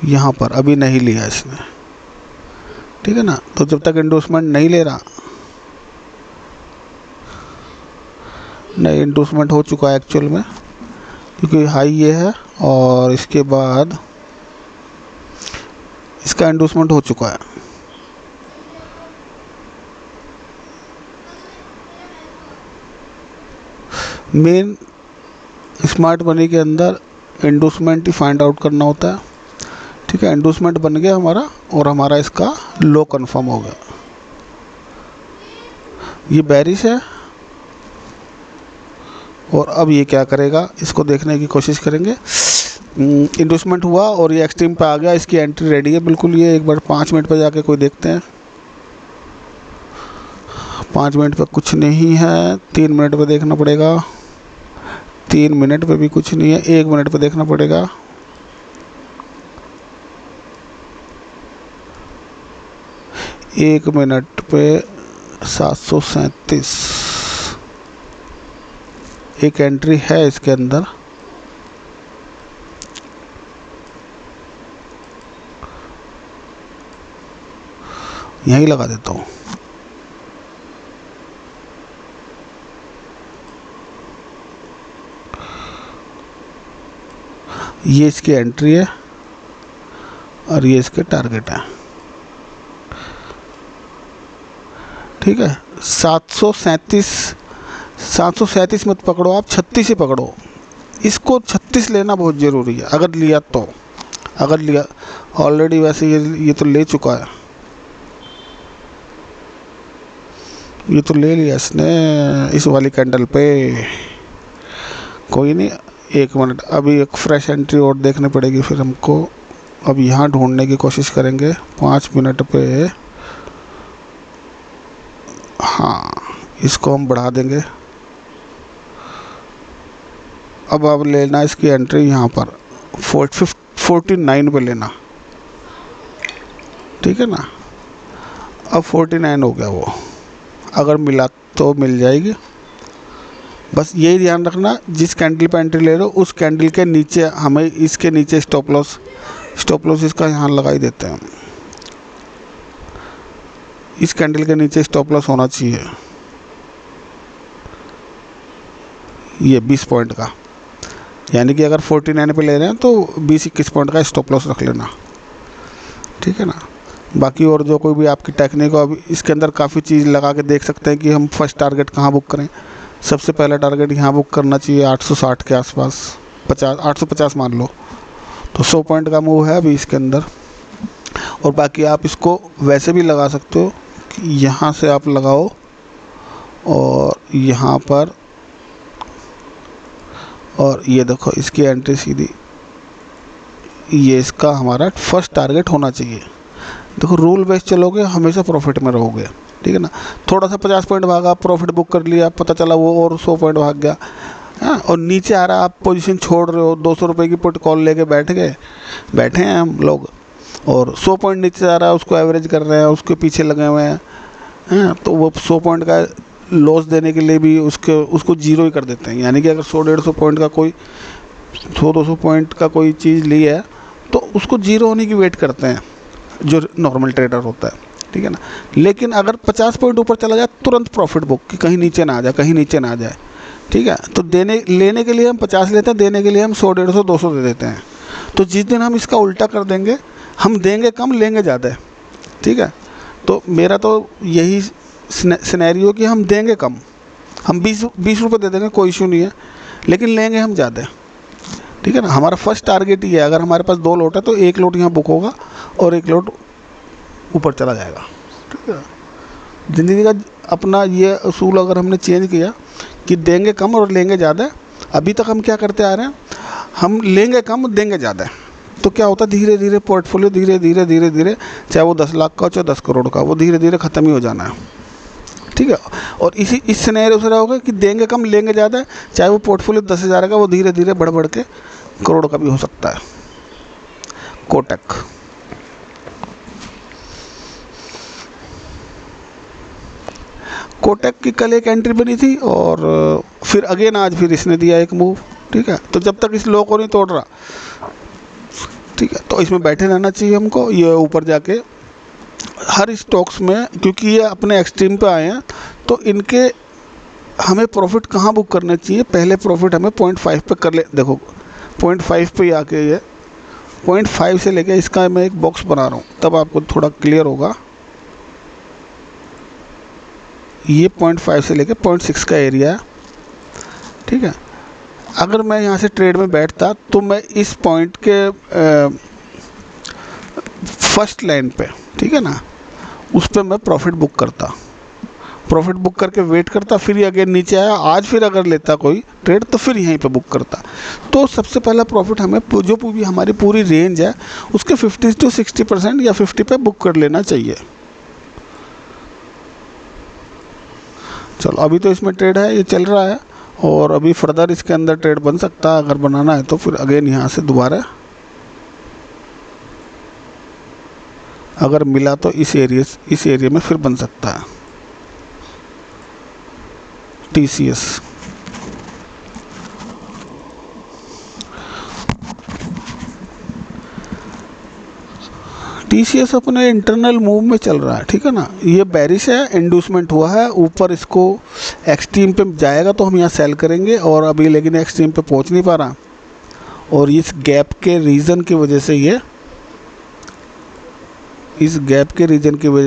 यहाँ पर, अभी नहीं लिया इसने, ठीक है ना। तो जब तक इंडोसमेंट नहीं ले रहा, नहीं इंडोसमेंट हो चुका है एक्चुअल में, क्योंकि हाई ये है और इसके बाद इसका इंडोसमेंट हो चुका है। मेन स्मार्ट मनी के अंदर इंडोसमेंट ही फाइंड आउट करना होता है, ठीक है। इंडोसमेंट बन गया हमारा और हमारा इसका लो कंफर्म हो गया। ये बेरिश है और अब ये क्या करेगा, इसको देखने की कोशिश करेंगे। इंडोसमेंट हुआ और ये एक्सट्रीम पे आ गया, इसकी एंट्री रेडी है बिल्कुल। ये एक बार 5 मिनट पे जाके कोई देखते हैं। 5 मिनट पे कुछ नहीं है, 3 मिनट पे देखना पड़ेगा, 3 मिनट पे भी कुछ नहीं है, 1 मिनट पे देखना पड़ेगा। एक मिनट पे 737, एक एंट्री है इसके अंदर, यहीं लगा देता हूँ। ये इसकी एंट्री है और ये इसके टारगेट है। ठीक है, 737 मत पकड़ो आप, 36 ही पकड़ो। इसको 36 लेना बहुत ज़रूरी है, अगर लिया तो। अगर लिया ऑलरेडी, वैसे ये तो ले चुका है, ये तो ले लिया इसने इस वाली कैंडल पे। कोई नहीं, 1 मिनट, अभी एक फ्रेश एंट्री और देखनी पड़ेगी फिर हमको। अब यहाँ ढूंढने की कोशिश करेंगे 5 मिनट पे। हाँ, इसको हम बढ़ा देंगे। अब लेना इसकी एंट्री यहाँ पर 49 पे लेना, ठीक है ना। अब 49 हो गया वो, अगर मिला तो मिल जाएगी। बस यही ध्यान रखना, जिस कैंडल पे एंट्री ले रहे हो उस कैंडल के नीचे, हमें इसके नीचे स्टॉप लॉस इसका यहाँ लगा ही देते हैं हम। इस कैंडल के नीचे स्टॉप लॉस होना चाहिए, ये 20 पॉइंट का। यानी कि अगर 49 पे ले रहे हैं तो 20-21 पॉइंट का स्टॉप लॉस रख लेना, ठीक है ना। बाकी और जो कोई भी आपकी टेक्निक हो, अभी इसके अंदर काफ़ी चीज़ लगा के देख सकते हैं कि हम फर्स्ट टारगेट कहाँ बुक करें। सबसे पहला टारगेट यहाँ बुक करना चाहिए 860 के आसपास, 850 मान लो, तो 100 पॉइंट का मूव है अभी इसके अंदर। और बाकी आप इसको वैसे भी लगा सकते हो कि यहाँ से आप लगाओ और यहाँ पर, और ये देखो इसकी एंट्री सीधी, ये इसका हमारा फर्स्ट टारगेट होना चाहिए। देखो रूल बेस चलोगे हमेशा प्रॉफिट में रहोगे, ठीक है ना। थोड़ा सा 50 पॉइंट भागा, प्रॉफिट बुक कर लिया, पता चला वो और 100 पॉइंट भाग गया, हाँ, और नीचे आ रहा, आप पोजीशन छोड़ रहे हो, 200 रुपये की पुट कॉल लेके बैठे हैं हम लोग, और 100 पॉइंट नीचे आ रहा है, उसको एवरेज कर रहे हैं, उसके पीछे लगे हुए हैं, हाँ, तो वो 100 पॉइंट का लॉस देने के लिए भी उसको जीरो ही कर देते हैं। यानी कि अगर 100-150 पॉइंट का कोई 100-200 पॉइंट का कोई चीज़ ली है तो उसको जीरो होने की वेट करते हैं जो नॉर्मल ट्रेडर होता है, ठीक है ना। लेकिन अगर 50 पॉइंट ऊपर चला जाए तुरंत प्रॉफिट बुक, कि कहीं नीचे ना आ जाए, ठीक है। तो लेने के लिए हम 50 लेते हैं, देने के लिए हम 100-150-200 दे देते हैं। तो जिस दिन हम इसका उल्टा कर देंगे, हम देंगे कम लेंगे ज़्यादा, ठीक है। तो मेरा तो यही सिनेरियो कि हम देंगे कम, हम 20 रुपये दे देंगे, कोई इशू नहीं है, लेकिन लेंगे हम ज़्यादा, ठीक है ना। हमारा फर्स्ट टारगेट ही है, अगर हमारे पास 2 लोट है तो 1 लोट यहाँ बुक होगा और 1 लोट ऊपर चला जाएगा, ठीक है। ज़िंदगी का अपना ये असूल अगर हमने चेंज किया कि देंगे कम और लेंगे ज़्यादा। अभी तक हम क्या करते आ रहे हैं, हम लेंगे कम देंगे ज़्यादा, तो क्या होता है धीरे धीरे पोर्टफोलियो धीरे धीरे चाहे वो 10 लाख का हो चाहे 10 करोड़ का, वो धीरे धीरे ख़त्म ही हो जाना है, ठीक है। और इस सिनेरियो से रहोगे कि देंगे कम लेंगे ज़्यादा, चाहे वो पोर्टफोलियो 10,000 का, वो धीरे धीरे बढ़ के करोड़ का भी हो सकता है। कोटक की कल एक एंट्री बनी थी और फिर अगेन आज फिर इसने दिया एक मूव, ठीक है। तो जब तक इस लो को नहीं तोड़ रहा, ठीक है, तो इसमें बैठे रहना चाहिए हमको। ये ऊपर जाके हर स्टॉक्स में, क्योंकि ये अपने एक्सट्रीम पे आए हैं, तो इनके हमें प्रॉफिट कहाँ बुक करने चाहिए। पहले प्रॉफिट हमें 0.5 पे कर ले। देखो 0.5 पे आके, ये 0.5 से लेके इसका मैं एक बॉक्स बना रहा हूँ, तब आपको थोड़ा क्लियर होगा। ये 0.5 से लेके 0.6 का एरिया है, ठीक है। अगर मैं यहाँ से ट्रेड में बैठता तो मैं इस पॉइंट के फर्स्ट लाइन पे, ठीक है ना, उस पर मैं प्रॉफिट बुक करके वेट करता, फिर ये अगेन नीचे आया, आज फिर अगर लेता कोई ट्रेड तो फिर यहीं पे बुक करता। तो सबसे पहला प्रॉफिट हमें जो भी हमारी पूरी रेंज है उसके 50 से 60% या 50 पे बुक कर लेना चाहिए। चलो अभी तो इसमें ट्रेड है, ये चल रहा है, और अभी फर्दर इसके अंदर ट्रेड बन सकता है। अगर बनाना है तो फिर अगेन यहाँ से दोबारा अगर मिला तो इस एरिया में फिर बन सकता है TCS। TCS अपने इंटरनल मूव में चल रहा है, ठीक है ना। ये बेरिश है, इंड्यूसमेंट हुआ है ऊपर, इसको एक्सट्रीम पे जाएगा तो हम यहाँ सेल करेंगे, और अभी लेकिन एक्सट्रीम पे पहुँच नहीं पा रहा, और इस गैप के रीज़न की वजह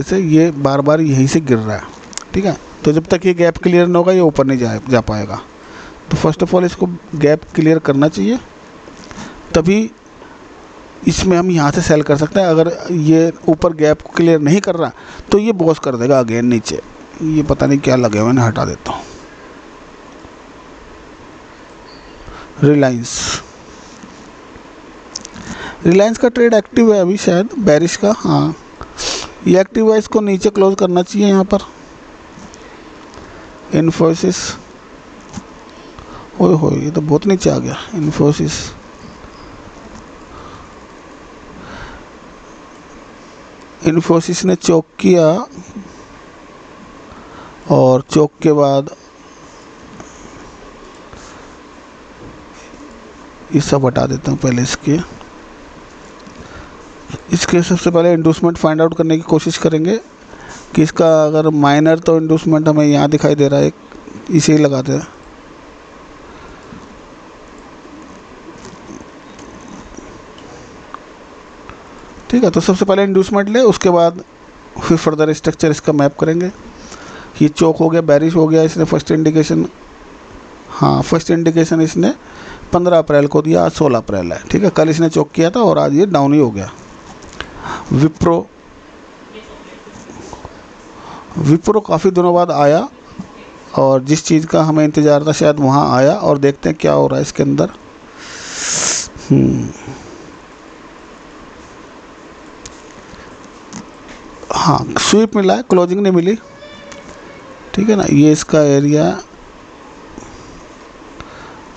से ये बार बार यहीं से गिर रहा है, ठीक है। तो जब तक ये गैप क्लियर नहीं होगा ये ऊपर नहीं जा पाएगा। तो फर्स्ट ऑफ ऑल इसको गैप क्लियर करना चाहिए, तभी इसमें हम यहाँ से सेल कर सकते हैं। अगर ये ऊपर गैप को क्लियर नहीं कर रहा तो ये बॉस कर देगा अगेन नीचे। ये पता नहीं क्या लगे हुए, मैं हटा देता हूँ। रिलायंस का ट्रेड एक्टिव है अभी शायद, बेरिश का, हाँ ये एक्टिव है, इसको नीचे क्लोज करना चाहिए यहाँ पर। इन्फोसिस, ओए होए ये तो बहुत नीचे आ गया। इन्फोसिस ने चौक किया, और चौक के बाद ये सब हटा देता हूँ पहले। इसके सबसे पहले इंड्यूसमेंट फाइंड आउट करने की कोशिश करेंगे कि इसका अगर माइनर, तो इंड्यूसमेंट हमें यहाँ दिखाई दे रहा है, इसे ही लगाते हैं। ठीक है, तो सबसे पहले इंड्यूसमेंट ले, उसके बाद फिर फर्दर स्ट्रक्चर इसका मैप करेंगे। ये चौक हो गया, बेरिश हो गया, इसने फर्स्ट इंडिकेशन, हाँ फर्स्ट इंडिकेशन इसने 15 अप्रैल को दिया, आज 16 अप्रैल है, ठीक है। कल इसने चौक किया था और आज ये डाउन ही हो गया। विप्रो काफ़ी दिनों बाद आया, और जिस चीज़ का हमें इंतज़ार था शायद वहाँ आया, और देखते हैं क्या हो रहा है इसके अंदर। हाँ स्वीप मिला है, क्लोजिंग नहीं मिली, ठीक है ना। ये इसका एरिया,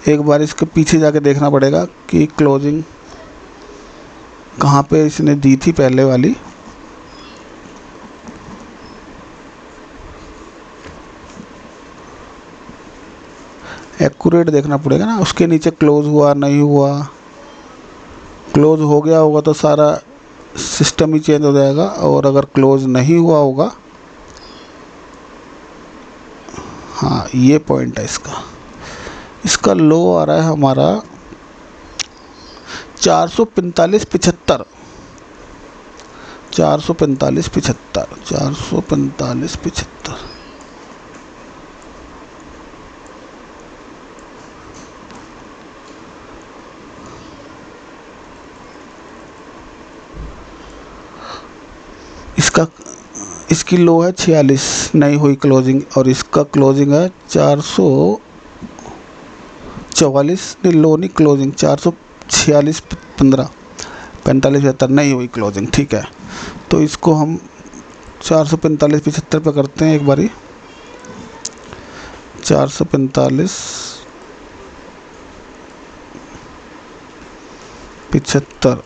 एक बार इसके पीछे जाके देखना पड़ेगा कि क्लोजिंग कहाँ पे इसने दी थी पहले वाली। एक्यूरेट देखना पड़ेगा ना, उसके नीचे क्लोज हुआ नहीं हुआ। क्लोज हो गया होगा तो सारा सिस्टम ही चेंज हो जाएगा, और अगर क्लोज नहीं हुआ होगा, हाँ ये पॉइंट है इसका लो आ रहा है हमारा 445.75। 445.75। इसकी लो है 46, नहीं हुई क्लोजिंग, और इसका क्लोजिंग है 444, नहीं लो नहीं, क्लोजिंग 446.15, 45.75 नहीं हुई क्लोजिंग, ठीक है। तो इसको हम 445.75 पे करते हैं एक बारी। 445.75।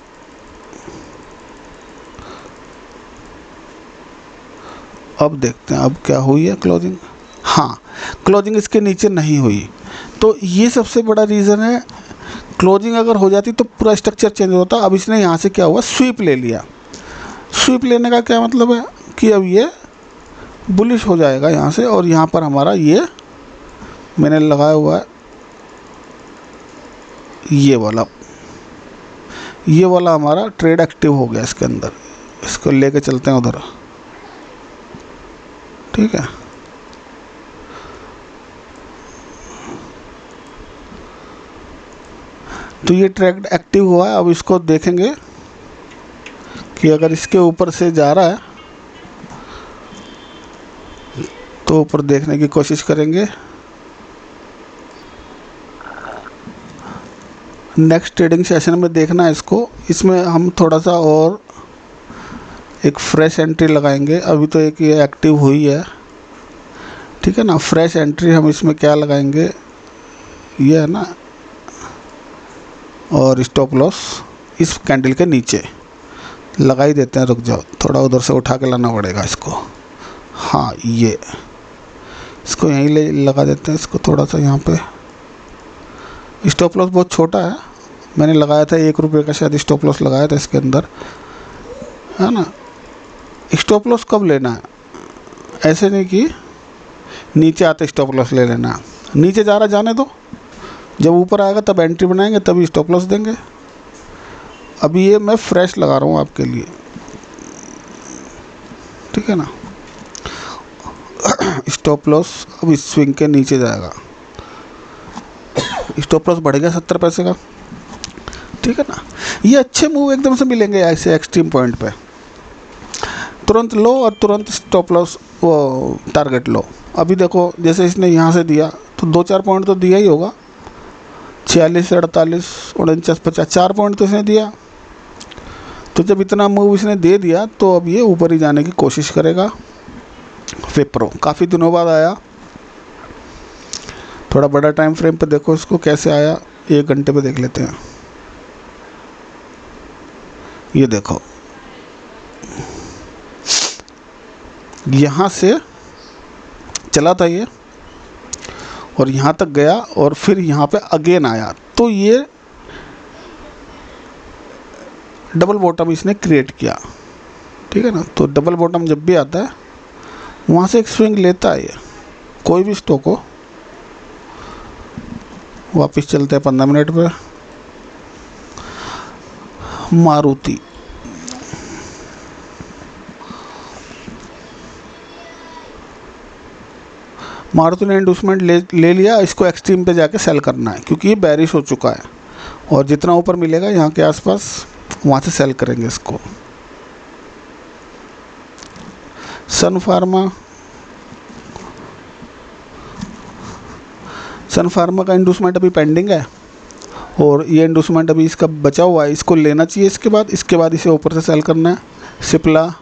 अब देखते हैं अब क्या हुई है क्लोजिंग। हाँ क्लोजिंग इसके नीचे नहीं हुई, तो ये सबसे बड़ा रीज़न है। क्लोजिंग अगर हो जाती तो पूरा स्ट्रक्चर चेंज होता। अब इसने यहाँ से क्या हुआ, स्वीप ले लिया। स्वीप लेने का क्या मतलब है कि अब ये बुलिश हो जाएगा यहाँ से, और यहाँ पर हमारा ये मैंने लगाया हुआ है ये वाला हमारा ट्रेड एक्टिव हो गया इसके अंदर। इसको लेके चलते हैं उधर, ठीक है। तो ये ट्रेड एक्टिव हुआ है। अब इसको देखेंगे कि अगर इसके ऊपर से जा रहा है तो ऊपर देखने की कोशिश करेंगे। नेक्स्ट ट्रेडिंग सेशन में देखना है इसको। इसमें हम थोड़ा सा और एक फ्रेश एंट्री लगाएंगे। अभी तो एक ये एक्टिव हुई है, ठीक है ना। फ्रेश एंट्री हम इसमें क्या लगाएंगे, ये है ना, और स्टॉप लॉस इस कैंडल के नीचे लगा ही देते हैं। रुक जाओ, थोड़ा उधर से उठा के लाना पड़ेगा इसको। हाँ ये इसको यहीं ले लगा देते हैं इसको थोड़ा सा यहाँ पे। स्टॉप लॉस बहुत छोटा है, मैंने लगाया था 1 रुपये का शायद स्टॉप लॉस लगाया था इसके अंदर। है ना। स्टॉप लॉस कब लेना है, ऐसे नहीं कि नीचे आते स्टॉप लॉस ले लेना, नीचे जा रहा जाने दो, जब ऊपर आएगा तब एंट्री बनाएंगे, तभी स्टॉप लॉस देंगे। अभी ये मैं फ्रेश लगा रहा हूँ आपके लिए, ठीक है ना। स्टॉप लॉस अब इस स्विंग के नीचे जाएगा, स्टॉप लॉस बढ़ गया 70 पैसे का, ठीक है ना। ये अच्छे मूव एकदम से मिलेंगे ऐसे एक्सट्रीम पॉइंट पे, तुरंत लो और तुरंत स्टॉप लॉस वो टारगेट लो। अभी देखो जैसे इसने यहाँ से दिया तो 2-4 पॉइंट तो दिया ही होगा, 46, 48, 49, 50, 4 पॉइंट तो इसने दिया। तो जब इतना मूव इसने दे दिया तो अब ये ऊपर ही जाने की कोशिश करेगा। विप्रो काफ़ी दिनों बाद आया, थोड़ा बड़ा टाइम फ्रेम पे देखो इसको कैसे आया, 1 घंटे पे देख लेते हैं। ये देखो यहाँ से चला था ये और यहाँ तक गया और फिर यहाँ पे अगेन आया, तो ये डबल बॉटम इसने क्रिएट किया, ठीक है ना। तो डबल बॉटम जब भी आता है वहाँ से एक स्विंग लेता है ये, कोई भी स्टॉक हो। वापस चलते हैं 15 मिनट पे। मारुति, मारुति ने इंडोसमेंट ले लिया, इसको एक्सट्रीम पे जाके सेल करना है क्योंकि ये बैरिश हो चुका है और जितना ऊपर मिलेगा यहाँ के आसपास वहाँ से सेल करेंगे इसको। सन फार्मा का इंडोसमेंट अभी पेंडिंग है और ये इंडोसमेंट अभी इसका बचा हुआ है, इसको लेना चाहिए। इसके बाद इसे ऊपर से सेल करना है। सिप्ला,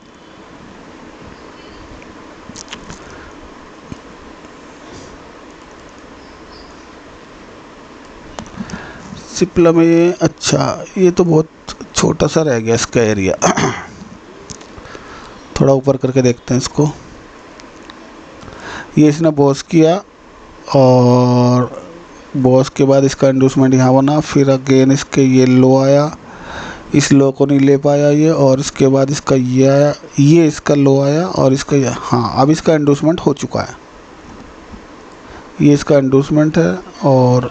में अच्छा ये तो बहुत छोटा सा रह गया इसका एरिया, थोड़ा ऊपर करके देखते हैं इसको। ये इसने बॉस किया और बॉस के बाद इसका इंडोसमेंट यहाँ बना, फिर अगेन इसके ये लो आया, इस लो को नहीं ले पाया ये, और इसके बाद इसका ये आया, ये इसका लो आया और इसका ये। हाँ अब इसका इंडोसमेंट हो चुका है, ये इसका इंडोसमेंट है और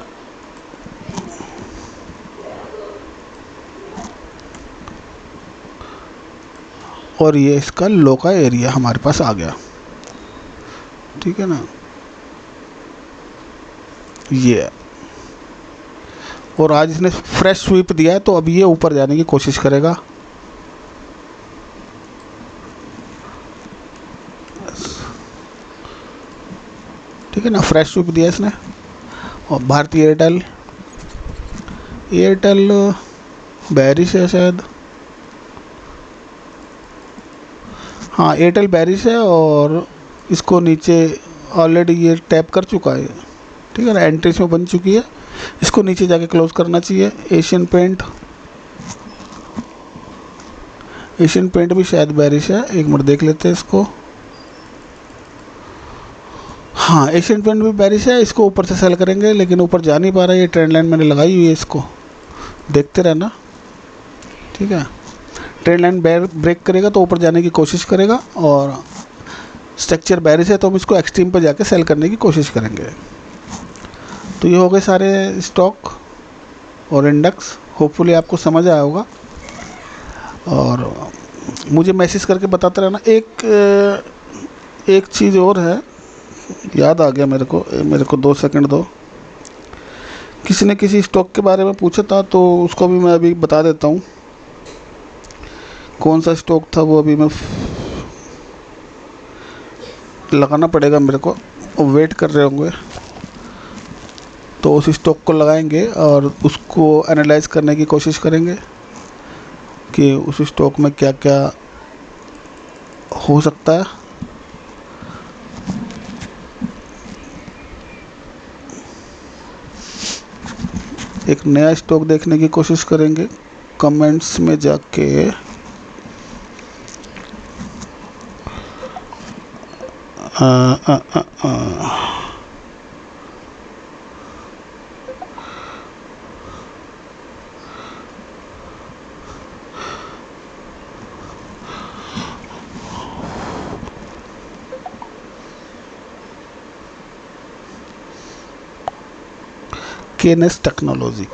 ये इसका लो का एरिया हमारे पास आ गया, ठीक है ना। ये और आज इसने फ्रेश स्वीप दिया है तो अभी ये ऊपर जाने की कोशिश करेगा। ठीक है ना, फ्रेश स्वीप दिया इसने। और भारतीय एयरटेल बैरिश है शायद, हाँ एयरटेल बैरिश है और इसको नीचे ऑलरेडी ये टैप कर चुका है, ठीक है ना। एंट्री इसमें बन चुकी है, इसको नीचे जाके क्लोज करना चाहिए। एशियन पेंट भी शायद बैरिश है, एक मिनट देख लेते हैं इसको। हाँ एशियन पेंट भी बैरिश है, इसको ऊपर से सेल करेंगे लेकिन ऊपर जा नहीं पा रहा है। ये ट्रेंड लाइन मैंने लगाई हुई है, इसको देखते रहना, ठीक है। ट्रेंड लाइन ब्रेक करेगा तो ऊपर जाने की कोशिश करेगा और स्ट्रक्चर बैरिश है तो हम इसको एक्सट्रीम पर जाके सेल करने की कोशिश करेंगे। तो ये हो गए सारे स्टॉक और इंडेक्स, होपफुली आपको समझ आया होगा और मुझे मैसेज करके बताते रहना। एक चीज़ और है, याद आ गया मेरे को 2 सेकंड दो। किसी ने किसी स्टॉक के बारे में पूछा था तो उसको भी मैं अभी बता देता हूँ कौन सा स्टॉक था वो। अभी मैं लगाना पड़ेगा मेरे को, वेट कर रहे होंगे तो उस स्टॉक को लगाएंगे और उसको एनालाइज करने की कोशिश करेंगे कि उस स्टॉक में क्या क्या हो सकता है। एक नया स्टॉक देखने की कोशिश करेंगे, कमेंट्स में जाके केनेस टेक्नोलॉजी,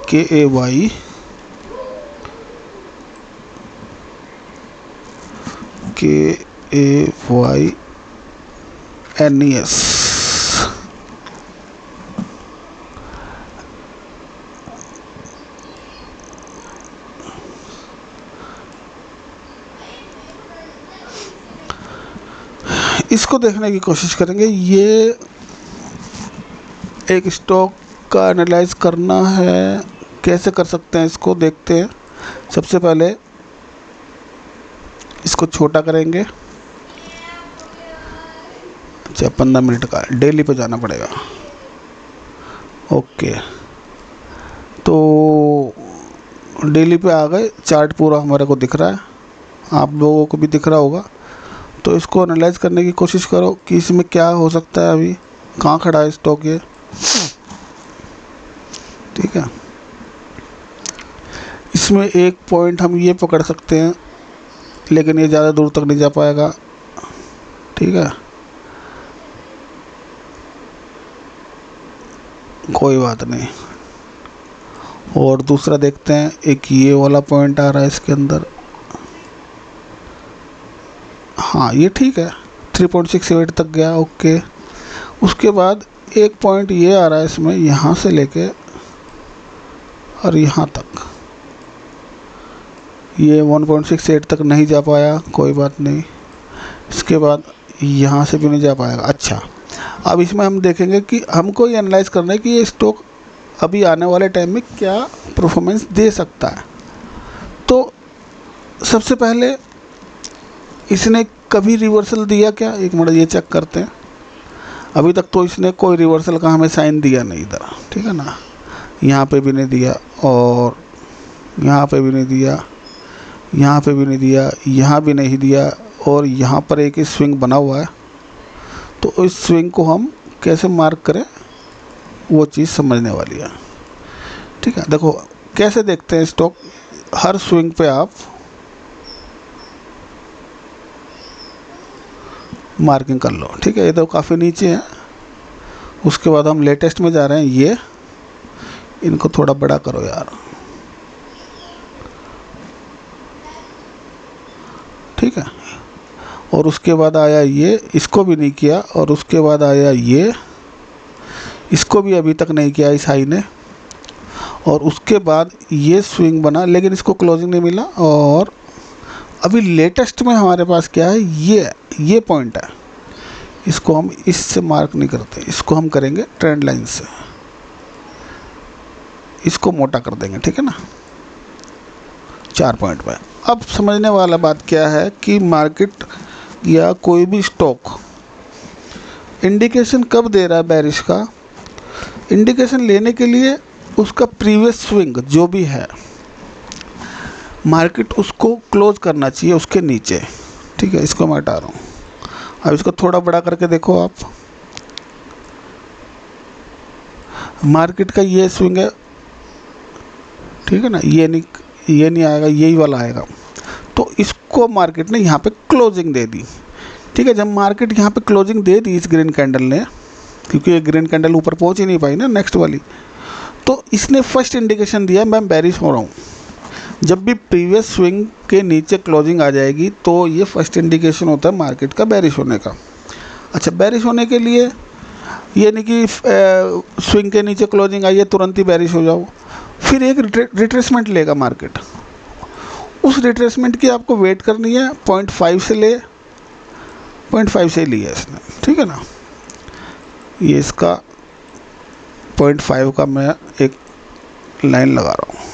KAYNES इसको देखने की कोशिश करेंगे। ये एक स्टॉक का एनालाइज करना है, कैसे कर सकते हैं इसको देखते हैं। सबसे पहले इसको छोटा करेंगे। अच्छा 15 मिनट का डेली पे जाना पड़ेगा। ओके, तो डेली पे आ गए, चार्ट पूरा हमारे को दिख रहा है, आप लोगों को भी दिख रहा होगा। तो इसको एनालाइज करने की कोशिश करो कि इसमें क्या हो सकता है, अभी कहाँ खड़ा है स्टॉक ये। ठीक है, इसमें एक पॉइंट हम ये पकड़ सकते हैं, लेकिन ये ज़्यादा दूर तक नहीं जा पाएगा। ठीक है, कोई बात नहीं। और दूसरा देखते हैं, एक ये वाला पॉइंट आ रहा है इसके अंदर। हाँ ये ठीक है, 3.68 तक गया। ओके, उसके बाद एक पॉइंट ये आ रहा है इसमें, यहाँ से लेके और यहाँ तक, ये 1.68 तक नहीं जा पाया, कोई बात नहीं। इसके बाद यहाँ से भी नहीं जा पाएगा। अच्छा, अब इसमें हम देखेंगे कि हमको ये एनालाइज करना है कि ये स्टॉक अभी आने वाले टाइम में क्या परफॉर्मेंस दे सकता है। तो सबसे पहले इसने कभी रिवर्सल दिया क्या, एक मिनट ये चेक करते हैं। अभी तक तो इसने कोई रिवर्सल का हमें साइन दिया नहीं इधर। ठीक है ना, यहाँ पे भी नहीं दिया, और यहाँ पे भी नहीं दिया, यहाँ पे भी नहीं दिया, यहाँ भी नहीं दिया, और यहाँ पर एक स्विंग बना हुआ है। तो इस स्विंग को हम कैसे मार्क करें, वो चीज़ समझने वाली है। ठीक है, देखो कैसे देखते हैं स्टॉक। हर स्विंग पे आप मार्किंग कर लो। ठीक है, ये तो काफ़ी नीचे है। उसके बाद हम लेटेस्ट में जा रहे हैं, ये इनको थोड़ा बड़ा करो यार। ठीक है, और उसके बाद आया ये, इसको भी नहीं किया, और उसके बाद आया ये, इसको भी अभी तक नहीं किया इस हाई ने, और उसके बाद ये स्विंग बना लेकिन इसको क्लोजिंग नहीं मिला। और अभी लेटेस्ट में हमारे पास क्या है, ये पॉइंट है, इसको हम इससे मार्क नहीं करते, इसको हम करेंगे ट्रेंड लाइन से, इसको मोटा कर देंगे। ठीक है ना, 4 पॉइंट पे। अब समझने वाला बात क्या है कि मार्केट या कोई भी स्टॉक इंडिकेशन कब दे रहा है बेरिश का। इंडिकेशन लेने के लिए उसका प्रीवियस स्विंग जो भी है, मार्केट उसको क्लोज करना चाहिए उसके नीचे। ठीक है, इसको मैं हटा रहा हूँ। अब इसको थोड़ा बड़ा करके देखो आप, मार्केट का ये स्विंग है। ठीक है ना, ये नहीं आएगा, यही वाला आएगा। तो इसको मार्केट ने यहाँ पे क्लोजिंग दे दी। ठीक है, जब मार्केट यहाँ पे क्लोजिंग दे दी इस ग्रीन कैंडल ने, क्योंकि ये ग्रीन कैंडल ऊपर पहुँच ही नहीं पाई ना नेक्स्ट वाली, तो इसने फर्स्ट इंडिकेशन दिया मैं बेरिश हो रहा हूँ। जब भी प्रीवियस स्विंग के नीचे क्लोजिंग आ जाएगी तो ये फर्स्ट इंडिकेशन होता है मार्केट का बेरिश होने का। अच्छा, बेरिश होने के लिए ये नहीं कि स्विंग के नीचे क्लोजिंग आई है तुरंत ही बेरिश हो जाओ, फिर एक रिट्रेसमेंट लेगा मार्केट। उस रिट्रेसमेंट की आपको वेट करनी है। 0.5 से ले, 0.5 से लिया इसने। ठीक है ना, ये इसका 0.5 का मैं एक लाइन लगा रहा हूँ।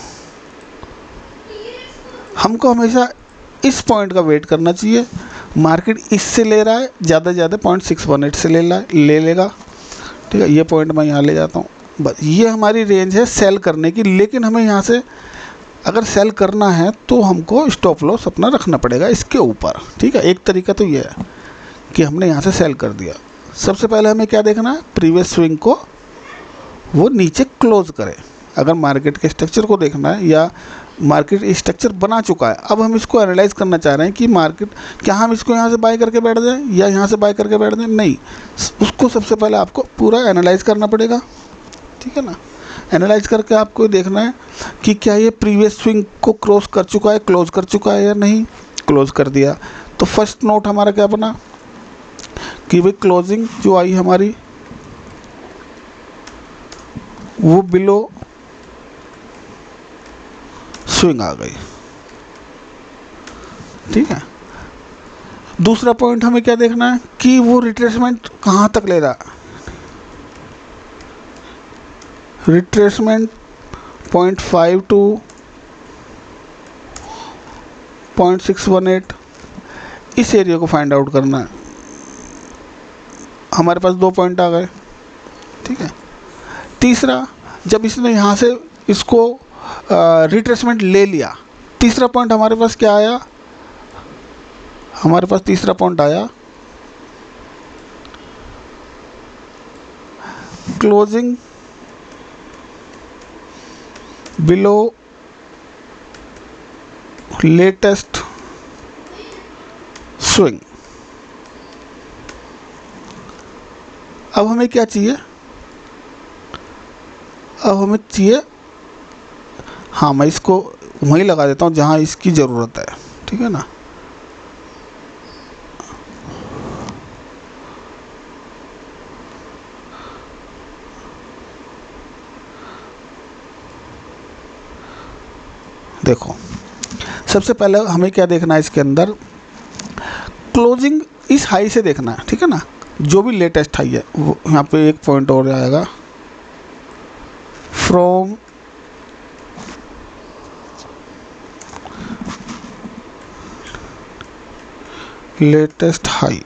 हमको हमेशा इस पॉइंट का वेट करना चाहिए। मार्केट इससे ले रहा है, ज़्यादा से ज़्यादा 0.618 से ले लेगा। ठीक है, ये पॉइंट मैं यहाँ ले जाता हूँ। बस ये हमारी रेंज है सेल करने की। लेकिन हमें यहाँ से अगर सेल करना है तो हमको स्टॉप लॉस अपना रखना पड़ेगा इसके ऊपर। ठीक है, एक तरीका तो ये है कि हमने यहाँ से सेल कर दिया। सबसे पहले हमें क्या देखना है, प्रीवियस स्विंग को वो नीचे क्लोज करे। अगर मार्केट के स्ट्रक्चर को देखना है या मार्केट स्ट्रक्चर बना चुका है, अब हम इसको एनालाइज करना चाह रहे हैं कि मार्केट क्या हम इसको यहाँ से बाय करके बैठ जाएं या यहाँ से बाय करके बैठ जाएं। नहीं, उसको सबसे पहले आपको पूरा एनालाइज करना पड़ेगा। ठीक है ना, एनालाइज करके आपको देखना है कि क्या ये प्रीवियस स्विंग को क्रॉस कर चुका है, क्लोज कर चुका है या नहीं। क्लोज कर दिया तो फर्स्ट नोट हमारा क्या बना कि भाई क्लोजिंग जो आई हमारी वो बिलो स्विंग आ गई, ठीक है। दूसरा पॉइंट हमें क्या देखना है कि वो रिट्रेसमेंट कहाँ तक ले रहा है। रिट्रेसमेंट 0.5 टू 0.618 इस एरिया को फाइंड आउट करना है। हमारे पास 2 पॉइंट आ गए, ठीक है। तीसरा, जब इसने यहाँ से इसको रिट्रेसमेंट ले लिया, तीसरा पॉइंट हमारे पास क्या आया, हमारे पास तीसरा पॉइंट आया क्लोजिंग बिलो लेटेस्ट स्विंग। अब हमें क्या चाहिए, अब हमें चाहिए, हाँ मैं इसको वहीं लगा देता हूँ जहाँ इसकी ज़रूरत है, ठीक है ना। देखो सबसे पहले हमें क्या देखना है इसके अंदर, क्लोजिंग इस हाई से देखना है, ठीक है ना। जो भी लेटेस्ट हाई है वो यहाँ पे एक पॉइंट और आएगा, फ्रॉम लेटेस्ट हाई।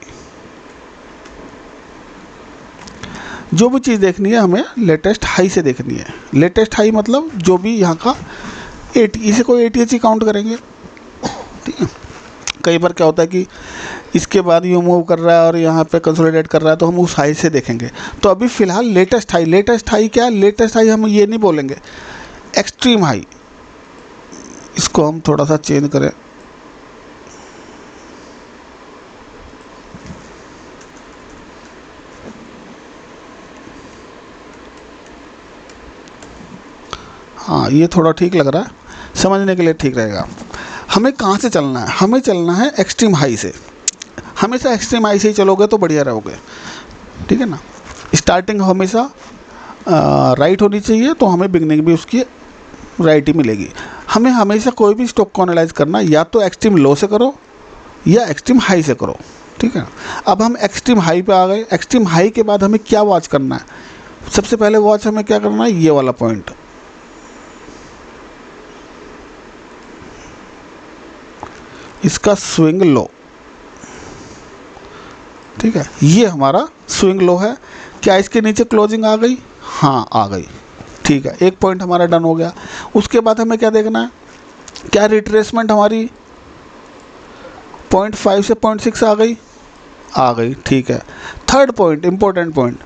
जो भी चीज़ देखनी है हमें लेटेस्ट हाई से देखनी है। लेटेस्ट हाई मतलब जो भी यहाँ का 80, इसे कोई 80 ही काउंट करेंगे, ठीक है। कई बार क्या होता है कि इसके बाद ये मूव कर रहा है और यहाँ पे कंसोलिडेट कर रहा है तो हम उस हाई से देखेंगे। तो अभी फ़िलहाल लेटेस्ट हाई, लेटेस्ट हाई क्या है, लेटेस्ट हाई हम ये नहीं बोलेंगे, एक्सट्रीम हाई। इसको हम थोड़ा सा चेंज करें, हाँ ये थोड़ा ठीक लग रहा है, समझने के लिए ठीक रहेगा। हमें कहाँ से चलना है, हमें चलना है एक्सट्रीम हाई से। हमेशा एक्सट्रीम हाई से ही चलोगे तो बढ़िया रहोगे, ठीक है ना। स्टार्टिंग हमेशा राइट होनी चाहिए, तो हमें बिगनिंग भी उसकी राइट ही मिलेगी। हमें हमेशा कोई भी स्टॉक को एनालाइज करना या तो एक्सट्रीम लो से करो या एक्सट्रीम हाई से करो, ठीक है। अब हम एक्सट्रीम हाई पे आ गए। एक्सट्रीम हाई के बाद हमें क्या वॉच करना है, सबसे पहले वॉच हमें क्या करना है, ये वाला पॉइंट, इसका स्विंग लो, ठीक है। ये हमारा स्विंग लो है। क्या इसके नीचे क्लोजिंग आ गई, हाँ आ गई, ठीक है। एक पॉइंट हमारा डन हो गया। उसके बाद हमें क्या देखना है, क्या रिट्रेसमेंट हमारी 0.5 से 0.6 आ गई, ठीक है। थर्ड पॉइंट, इंपॉर्टेंट पॉइंट,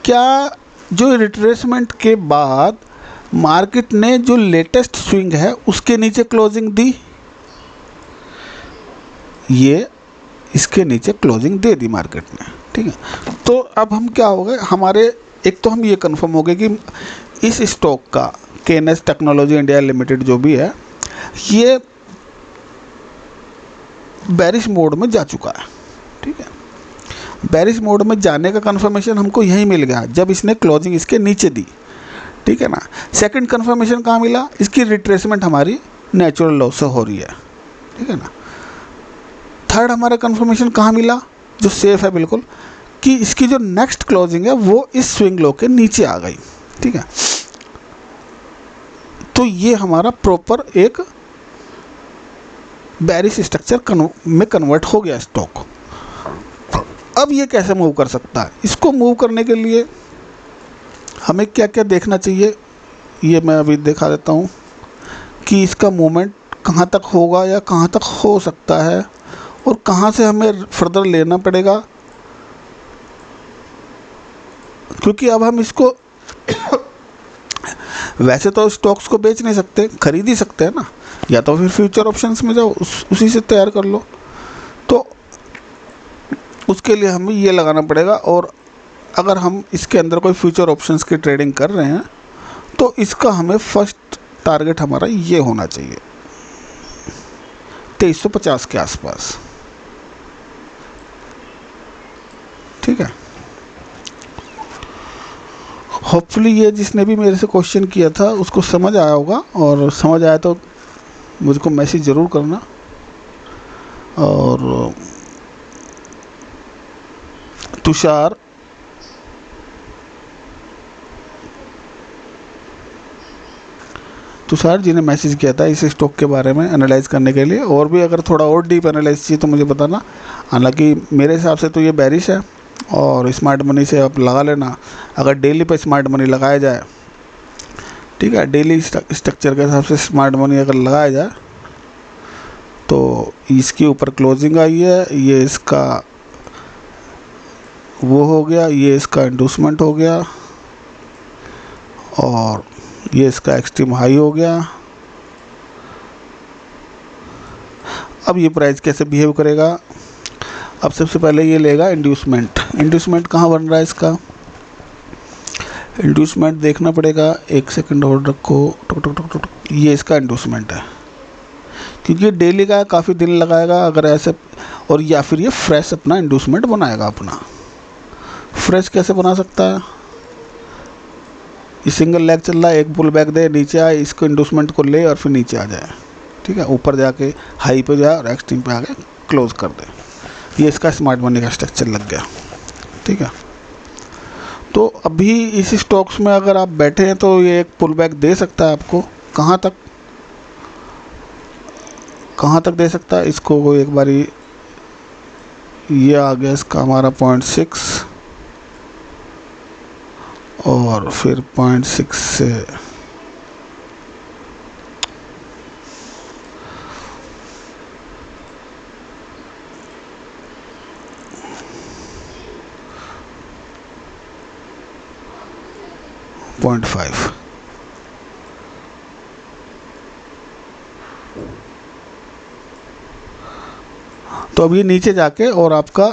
क्या जो रिट्रेसमेंट के बाद मार्केट ने जो लेटेस्ट स्विंग है उसके नीचे क्लोजिंग दी, ये इसके नीचे क्लोजिंग दे दी मार्केट ने, ठीक है। तो अब हम क्या हो गए, हमारे एक तो हम ये कंफर्म हो गए कि इस स्टॉक का KNS टेक्नोलॉजी इंडिया लिमिटेड जो भी है ये बेरिश मोड में जा चुका है, ठीक है। बेरिश मोड में जाने का कंफर्मेशन हमको यहीं मिल गया जब इसने क्लोजिंग इसके नीचे दी, ठीक है ना। सेकंड कंफर्मेशन कहाँ मिला, इसकी रिट्रेसमेंट हमारी नेचुरल लो से हो रही है, ठीक है ना। थर्ड हमारा कंफर्मेशन कहाँ मिला, जो सेफ है बिल्कुल, कि इसकी जो नेक्स्ट क्लोजिंग है वो इस स्विंग लो के नीचे आ गई, ठीक है। तो ये हमारा प्रॉपर एक बेरिश स्ट्रक्चर में कन्वर्ट हो गया स्टॉक। अब ये कैसे मूव कर सकता है, इसको मूव करने के लिए हमें क्या क्या देखना चाहिए, ये मैं अभी दिखा देता हूँ कि इसका मूवमेंट कहाँ तक होगा या कहाँ तक हो सकता है और कहाँ से हमें फर्दर लेना पड़ेगा। क्योंकि अब हम इसको वैसे तो स्टॉक्स को बेच नहीं सकते, खरीद ही सकते हैं ना, या तो फिर फ्यूचर ऑप्शंस में जाओ उसी से तैयार कर लो। तो उसके लिए हमें ये लगाना पड़ेगा। और अगर हम इसके अंदर कोई फ्यूचर ऑप्शंस की ट्रेडिंग कर रहे हैं तो इसका हमें फर्स्ट टारगेट हमारा ये होना चाहिए 2350 के आसपास। ठीक है, होपफुली ये जिसने भी मेरे से क्वेश्चन किया था उसको समझ आया होगा, और समझ आया तो मुझको मैसेज ज़रूर करना। और तुषार जी ने मैसेज किया था इस स्टॉक के बारे में एनालाइज करने के लिए, और भी अगर थोड़ा और डीप एनालाइज चाहिए तो मुझे बताना। हालांकि मेरे हिसाब से तो ये बेरिश है, और स्मार्ट मनी से आप लगा लेना अगर डेली पे स्मार्ट मनी लगाया जाए। ठीक है, डेली स्ट्रक्चर के हिसाब से स्मार्ट मनी अगर लगाया जाए तो इसके ऊपर क्लोजिंग आई है, ये इसका वो हो गया, ये इसका इंडूसमेंट हो गया, और ये इसका एक्सट्रीम हाई हो गया। अब ये प्राइस कैसे बिहेव करेगा? अब सबसे पहले ये लेगा इंड्यूसमेंट। इंड्यूसमेंट कहाँ बन रहा है इसका? इंड्यूसमेंट देखना पड़ेगा, एक सेकंड होल्ड रखो। टुक टुक टुक टुक, ये इसका इंड्यूसमेंट है, क्योंकि डेली का काफ़ी दिन लगाएगा अगर ऐसे, और या फिर ये फ्रेश अपना इंड्यूसमेंट बनाएगा। अपना फ्रेश कैसे बना सकता है? ये सिंगल लेग चल रहा है, एक पुल बैक दे, नीचे आए, इसको इंडूसमेंट को ले और फिर नीचे आ जाए। ठीक है, ऊपर जाके हाई पे जाए और एक्सट्रीम पे आके क्लोज कर दे। ये इसका स्मार्ट मनी का स्ट्रक्चर लग गया। ठीक है, तो अभी इस स्टॉक्स में अगर आप बैठे हैं तो ये एक पुल बैक दे सकता है आपको। कहाँ तक दे सकता है? इसको एक बारी ये आ गया इसका हमारा 0.6, और फिर 0.6 से .5, तो अब ये नीचे जाके और आपका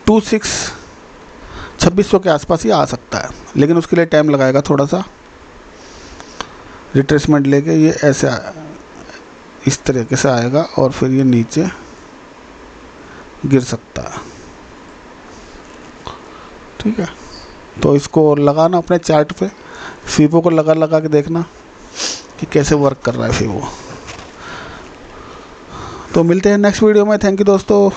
2600 के आसपास ही आ सकता है, लेकिन उसके लिए टाइम लगाएगा थोड़ा सा। रिट्रेसमेंट लेके ये ऐसे इस तरीके से आएगा और फिर ये नीचे गिर सकता है। ठीक है, तो इसको लगाना अपने चार्ट पे, फीबो को लगा के देखना कि कैसे वर्क कर रहा है फीबो। तो मिलते हैं नेक्स्ट वीडियो में। थैंक यू दोस्तों।